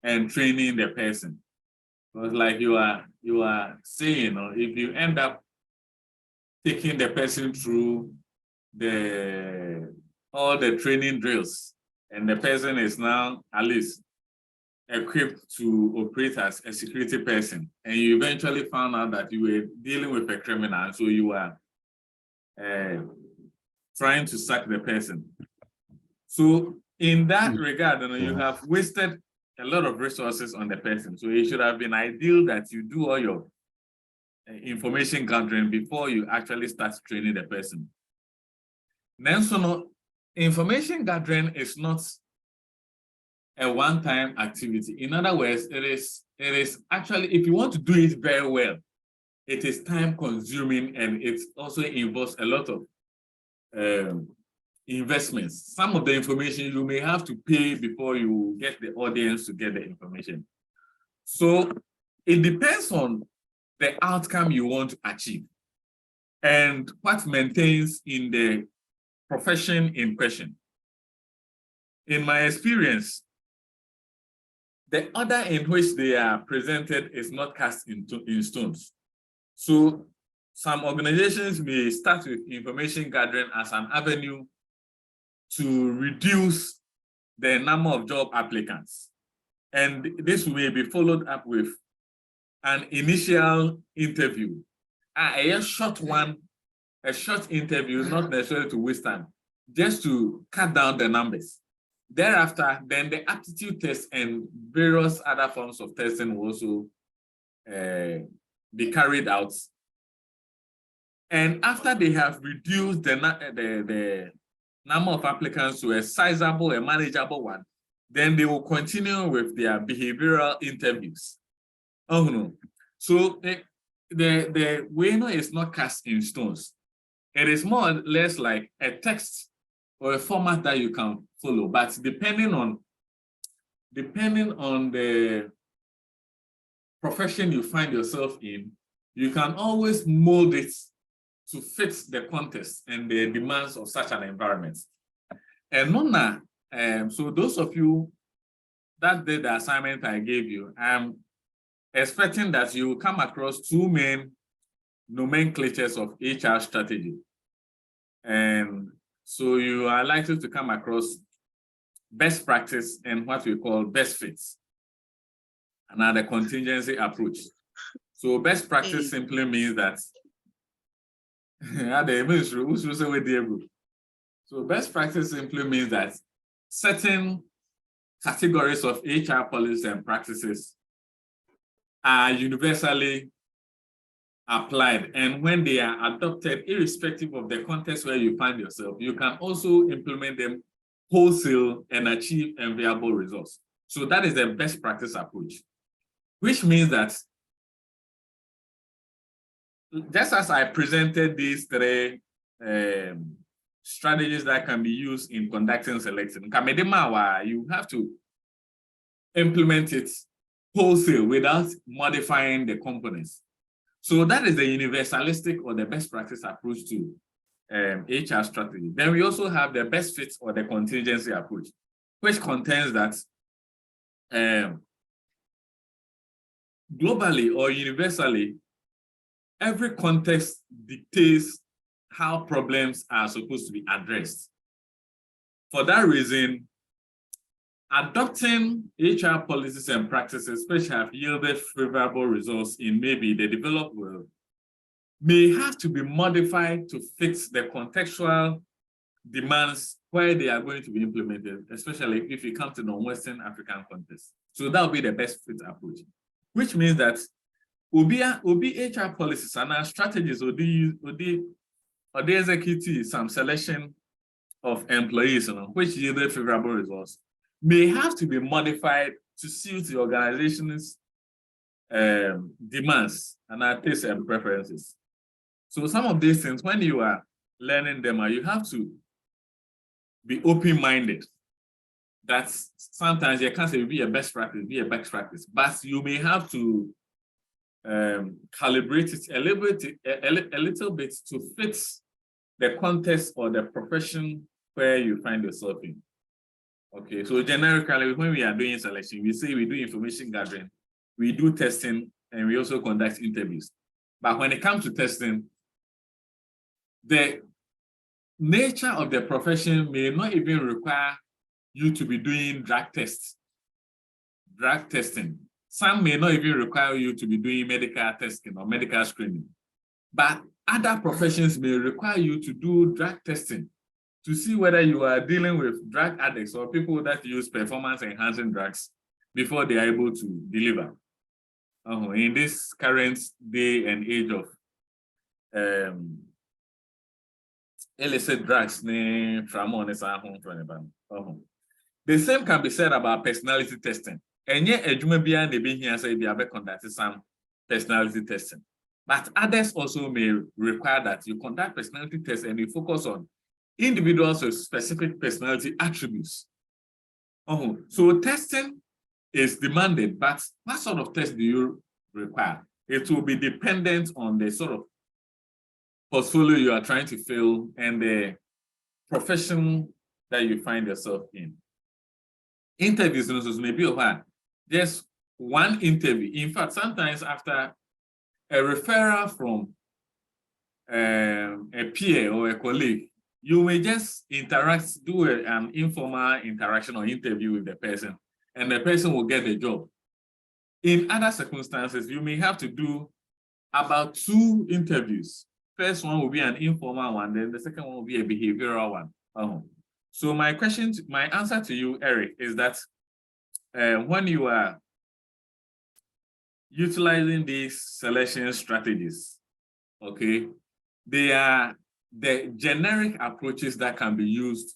and training the person. Because like you are saying, if you end up taking the person through all the training drills, and the person is now at least equipped to operate as a security person, and you eventually found out that you were dealing with a criminal, and so you are trying to sack the person. So in that regard, you have wasted a lot of resources on the person. So it should have been ideal that you do all your information gathering before you actually start training the person. Then, so information gathering is not a one-time activity. In other words, it is actually, if you want to do it very well, it is time-consuming, and it also involves a lot of investments. Some of the information you may have to pay before you get the audience to get the information. So it depends on the outcome you want to achieve and what maintains in the profession in question. In my experience, the order in which they are presented is not cast in stones. So some organizations may start with information gathering as an avenue to reduce the number of job applicants. And this may be followed up with an initial interview, a short interview, not necessarily to waste time, just to cut down the numbers. Thereafter, then the aptitude test and various other forms of testing will also be carried out. And after they have reduced the number of applicants to a sizable and manageable one, then they will continue with their behavioral interviews. Oh no! So the way is not cast in stones. It is more or less like a text or a format that you can follow, but depending on the profession you find yourself in, you can always mold it to fit the context and the demands of such an environment. And Nona, so those of you that did the assignment I gave you, I'm expecting that you will come across two main nomenclatures of HR strategy. And so you are likely to come across best practice and what we call best fits, another contingency approach. So best practice simply means that so best practice simply means that certain categories of HR policies and practices are universally applied, and when they are adopted, irrespective of the context where you find yourself, you can also implement them wholesale and achieve enviable results. So that is the best practice approach, which means that just as I presented these three strategies that can be used in conducting selection, you have to implement it wholesale without modifying the components. So that is the universalistic or the best practice approach to HR strategy. Then we also have the best fit or the contingency approach, which contains that globally or universally, every context dictates how problems are supposed to be addressed. For that reason, adopting HR policies and practices which have yielded favorable results in maybe the developed world may have to be modified to fit the contextual demands where they are going to be implemented, especially if you come to non-Western African context. So that will be the best fit approach, which means that Obi HR policies and our strategies or the execute some selection of employees, which yielded favorable results, may have to be modified to suit the organization's demands and our tastes and preferences. So some of these things, when you are learning them, you have to be open-minded. That's sometimes you can't say be a best practice, but you may have to calibrate it a little bit to fit the context or the profession where you find yourself in. Okay, so generically, when we are doing selection, we say we do information gathering, we do testing, and we also conduct interviews. But when it comes to testing, the nature of the profession may not even require you to be doing drug testing. Some may not even require you to be doing medical testing or medical screening. But other professions may require you to do drug testing to see whether you are dealing with drug addicts or people that use performance-enhancing drugs before they are able to deliver. In this current day and age of illicit drugs, the same can be said about personality testing. And yet, a be here say they have conducted some personality testing. But others also may require that you conduct personality tests and you focus on individuals with specific personality attributes. So testing is demanded, but what sort of test do you require? It will be dependent on the sort of portfolio you are trying to fill and the profession that you find yourself in. Interviews may be just one interview. In fact, sometimes after a referral from a peer or a colleague, you may just do an informal interaction or interview with the person, and the person will get the job. In other circumstances, you may have to do about 2 interviews. First one will be an informal one, then the second one will be a behavioral one. So my answer to you, Eric, is that when you are utilizing these selection strategies, okay, they are the generic approaches that can be used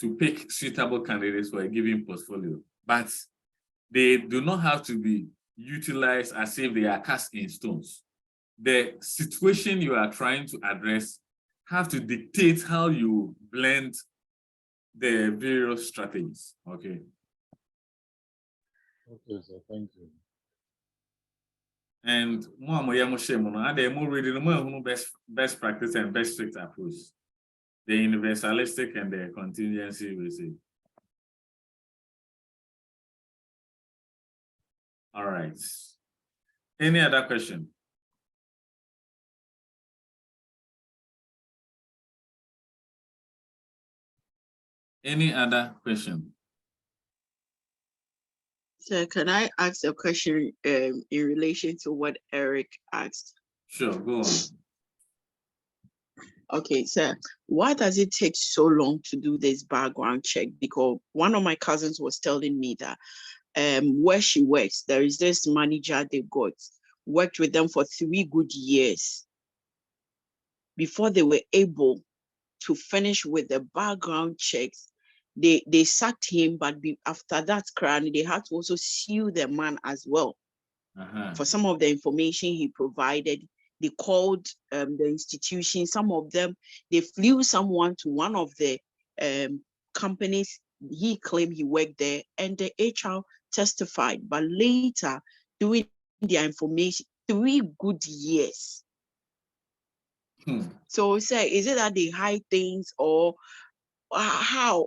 to pick suitable candidates for a given portfolio, but they do not have to be utilized as if they are cast in stones. The situation you are trying to address have to dictate how you blend the various strategies. Okay. Okay, sir. Thank you. And more reading best practice and best strict approach. The universalistic and the contingency we see. All right. Any other question? Any other question? So can I ask a question in relation to what Eric asked? Sure, go on. Okay, so why does it take so long to do this background check? Because one of my cousins was telling me that where she works, there is this manager they got, worked with them for 3 good years before they were able to finish with the background checks. They sacked him, but after that crime, they had to also sue the man as well for some of the information he provided. They called the institution. Some of them, they flew someone to one of the companies. He claimed he worked there, and the HR testified. But later, doing their information, 3 good years. So, say, is it that they hide things or how?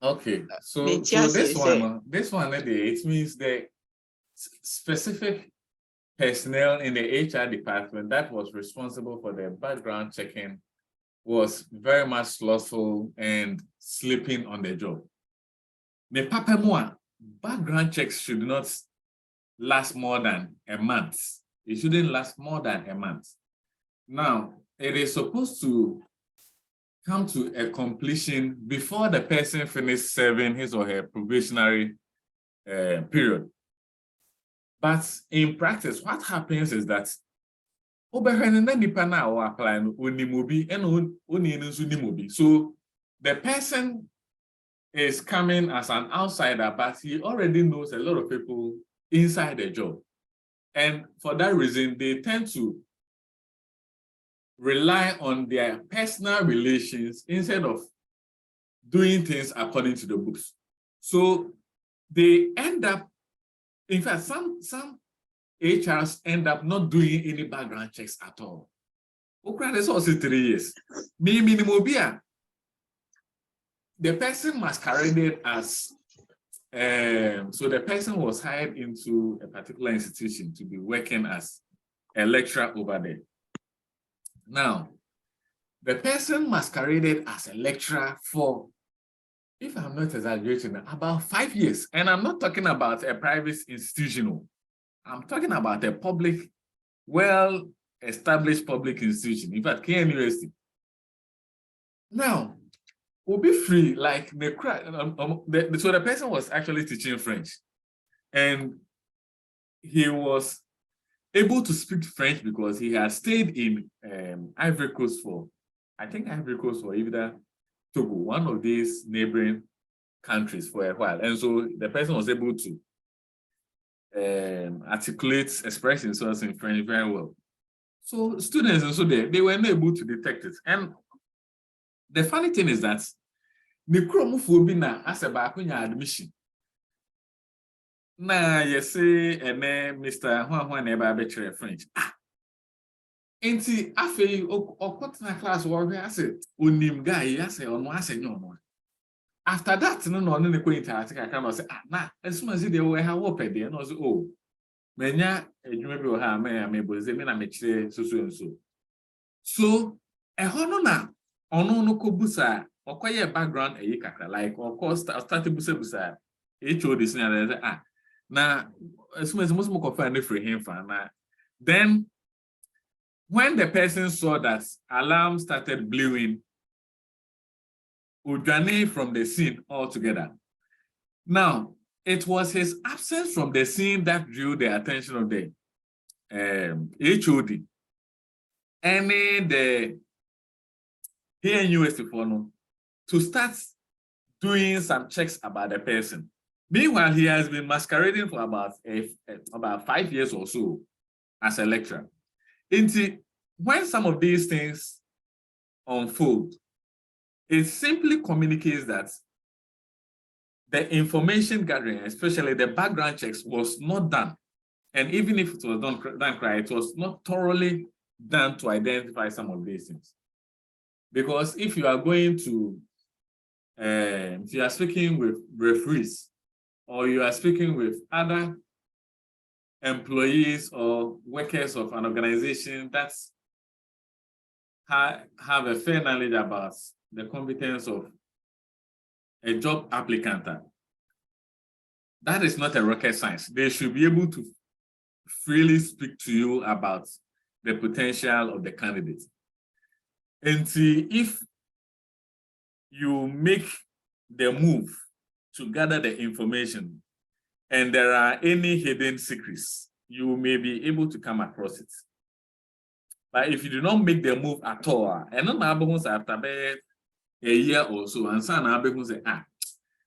Okay, so this one, it means the specific personnel in the HR department that was responsible for the background checking was very much slothful and sleeping on the job. The background checks should not last more than a month. It shouldn't last more than a month. Now, it is supposed to come to a completion before the person finishes serving his or her probationary period. But in practice, what happens is that so the person is coming as an outsider, but he already knows a lot of people inside the job. And for that reason, they tend to rely on their personal relations instead of doing things according to the books. So they end up, in fact, some HRs end up not doing any background checks at all. This also 3 years. The person masqueraded as, so the person was hired into a particular institution to be working as a lecturer over there. Now, the person masqueraded as a lecturer for, if I'm not exaggerating, about 5 years. And I'm not talking about a private institution. I'm talking about a public, well-established public institution. In fact, KNUST. Now, we'll be free, like so the person was actually teaching French. And he was able to speak French because he had stayed in Ivory Coast for, I think Ivory Coast or either Togo, one of these neighboring countries for a while. And so the person was able to articulate, express himself in French very well. So students also they were not able to detect it. And the funny thing is that the chromophobia as a admission. Na yes, and Mr. Juan never better French. Enti afe okotna class warrior I said unim guy I say ono ase no. After that no ne ko interact I can say na as soon as they were ha wo pede no say oh menya adwuma bi o ha me boze me na me kire so so no na ono no ko busa okoye background eyi kakra like of course start busa HOD senior na as soon as most more confirm for him na then when the person saw that alarm started blowing, Udane from the scene altogether. Now, it was his absence from the scene that drew the attention of the HOD. And the KNUST to start doing some checks about the person. Meanwhile, he has been masquerading for about 5 years or so as a lecturer. When some of these things unfold, it simply communicates that the information gathering, especially the background checks, was not done. And even if it was done it was not thoroughly done to identify some of these things. Because if you are going to, if you are speaking with referees, or you are speaking with other employees or workers of an organization that have a fair knowledge about the competence of a job applicant, that is not a rocket science. They should be able to freely speak to you about the potential of the candidate. And see if you make the move to gather the information and there are any hidden secrets, you may be able to come across it. But if you do not make the move at all, and then after a year or so, and some say,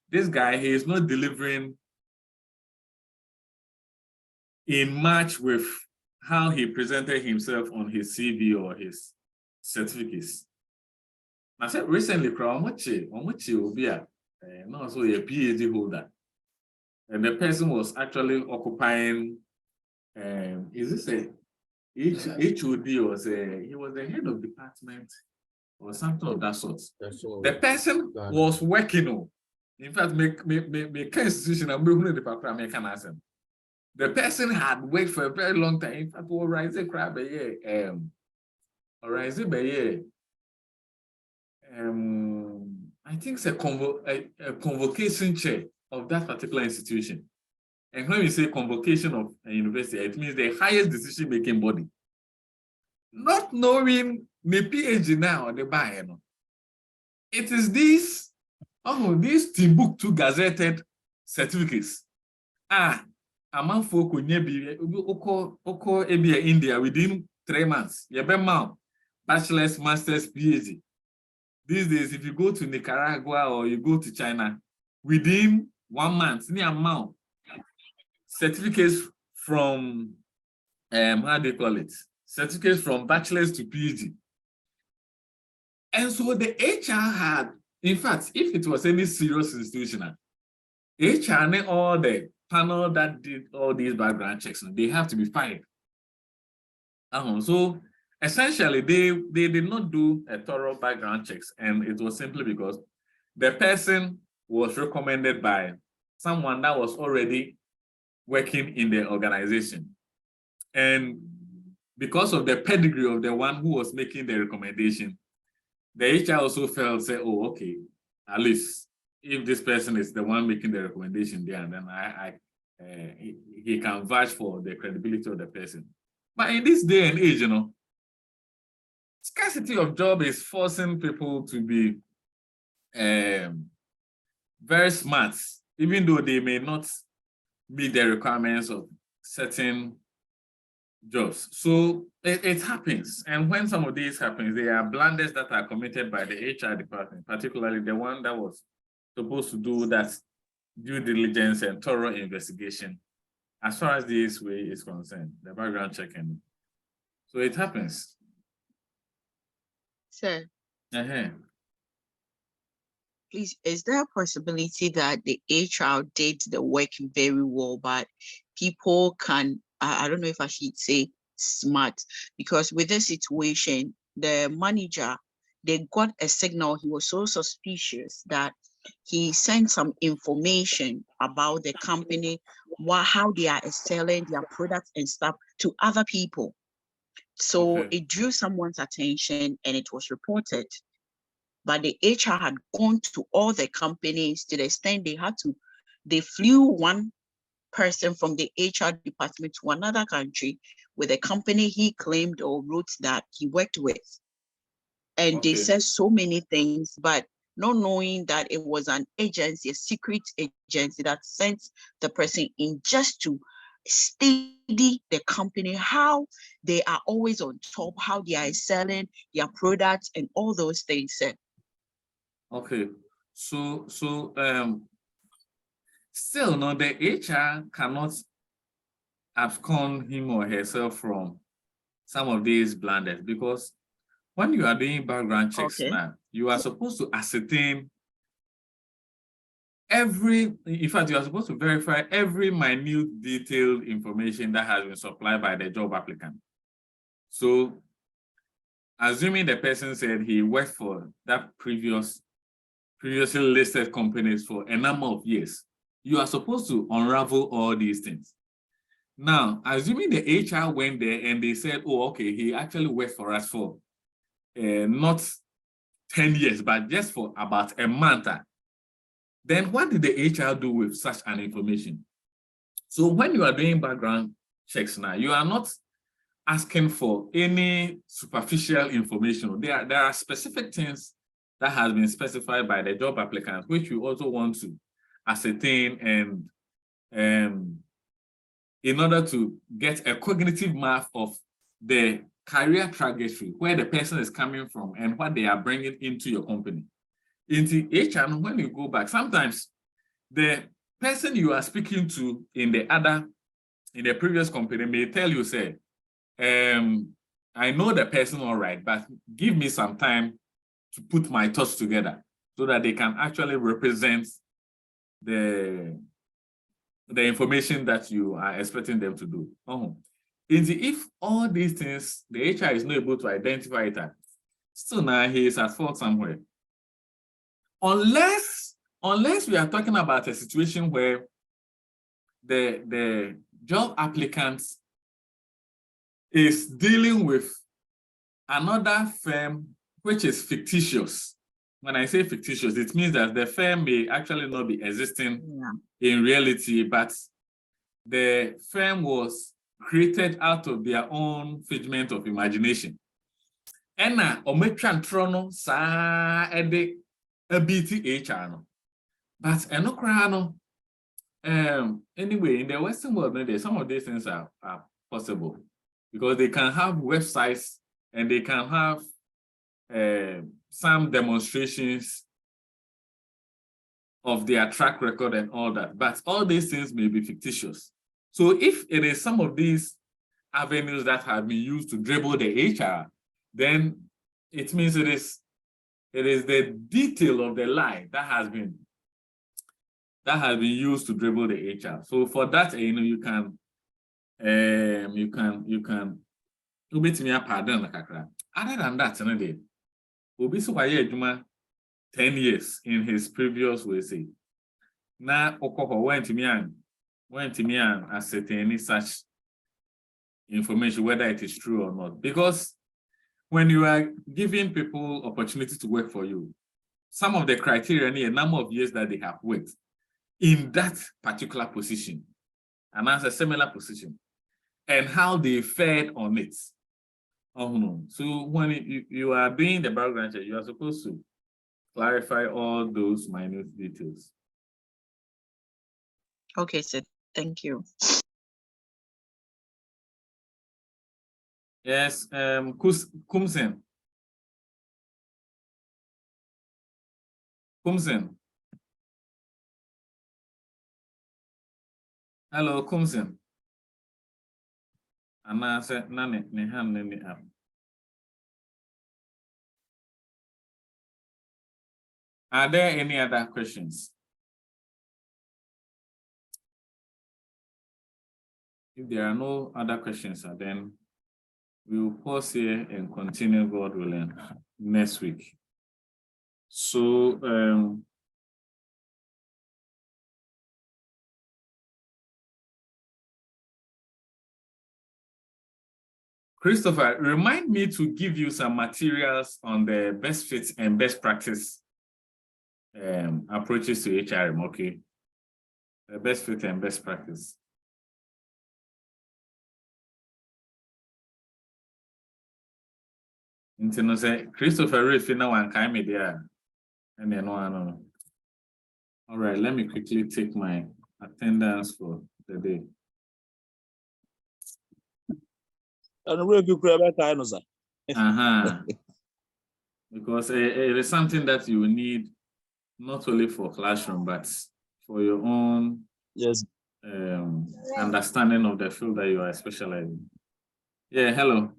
this guy, he is not delivering in match with how he presented himself on his CV or his certificates. I said recently, will be a PhD holder. And the person was actually occupying, is this a HOD or he was the head of department or something of that sort. The person was working. In fact, make institution and bring the department. The person had worked for a very long time. In fact, I think it's a convocation chair of that particular institution. And when we say convocation of a university, it means the highest decision-making body. Not knowing the PhD now or the buyer. It is these Timbuktu gazetted certificates. Among folk oko India within 3 months. Bachelor's, master's, PhD. These days, if you go to Nicaragua or you go to China, within 1 month, near amount, certificates from how do you call it? Certificates from bachelor's to PhD. And so the HR had, in fact, if it was any serious institution, HR and all the panel that did all these background checks, they have to be fired. So essentially, they did not do a thorough background checks, and it was simply because the person was recommended by someone that was already working in the organization. And because of the pedigree of the one who was making the recommendation, the HR also felt, say, oh, okay, at least if this person is the one making the recommendation there, then he can vouch for the credibility of the person. But in this day and age, scarcity of job is forcing people to be very smart, even though they may not meet the requirements of certain jobs. So it happens. And when some of these happens, there are blunders that are committed by the HR department, particularly the one that was supposed to do that due diligence and thorough investigation as far as this way is concerned, the background checking. So it happens. Sir, please, is there a possibility that the HR did the work very well, but people can, I don't know if I should say smart, because with this situation, the manager, they got a signal. He was so suspicious that he sent some information about the company, how they are selling their products and stuff to other people. So it drew someone's attention and it was reported. But the HR had gone to all the companies to the extent they flew one person from the HR department to another country with a company he claimed or wrote that he worked with. And they said so many things, but not knowing that it was an agency, a secret agency that sent the person in just to study the company, how they are always on top, how they are selling their products and all those things. Okay, so still, no, the HR cannot abscond him or herself from some of these blunders, because when you are doing background checks now, you are supposed to ascertain in fact, you are supposed to verify every minute detailed information that has been supplied by the job applicant. So, assuming the person said he worked for that previously listed companies for a number of years, you are supposed to unravel all these things. Now, assuming the HR went there and they said, oh, okay, he actually worked for us for not 10 years, but just for about a month, then what did the HR do with such an information? So when you are doing background checks now, you are not asking for any superficial information. There are specific things that has been specified by the job applicant, which you also want to ascertain and in order to get a cognitive map of the career trajectory, where the person is coming from and what they are bringing into your company. Into HR, when you go back, sometimes the person you are speaking to in the previous company may tell you, say, I know the person all right, but give me some time to put my thoughts together so that they can actually represent the information that you are expecting them to do. If all these things, the HR is not able to identify it, still now he is at fault somewhere. Unless we are talking about a situation where the job applicant is dealing with another firm which is fictitious. When I say fictitious, it means that the firm may actually not be existing in reality, but the firm was created out of their own figment of imagination. And ometran trono sa ede ABTH. But anyway, in the Western world, some of these things are possible because they can have websites and they can have some demonstrations of their track record and all that. But all these things may be fictitious. So if it is some of these avenues that have been used to dribble the HR, then it means it is It is the detail of the lie that has been used to dribble the HR. So for that, you can bit me a pardon. Other than that, Obi so 10 years in his previous way say. Now Okoko went to me and ascertain such information, whether it is true or not. Because when you are giving people opportunity to work for you, some of the criteria need a number of years that they have worked in that particular position, and as a similar position, and how they fared on it. So when you are doing the background check, you are supposed to clarify all those minute details. Okay, sir. Thank you. Yes, Kumsen. Hello, Kumsen. Anna said, Nane, Nehan, Nene up. Are there any other questions? If there are no other questions, then we will pause here and continue, God willing, next week. So, Christopher, remind me to give you some materials on the best fit and best practice approaches to HRM, okay? The best fit and best practice. Christopher Riff, one kind of there. And then one. All right, let me quickly take my attendance for the day. Because it is something that you need not only for classroom, but for your own understanding of the field that you are specializing in. Yeah, hello.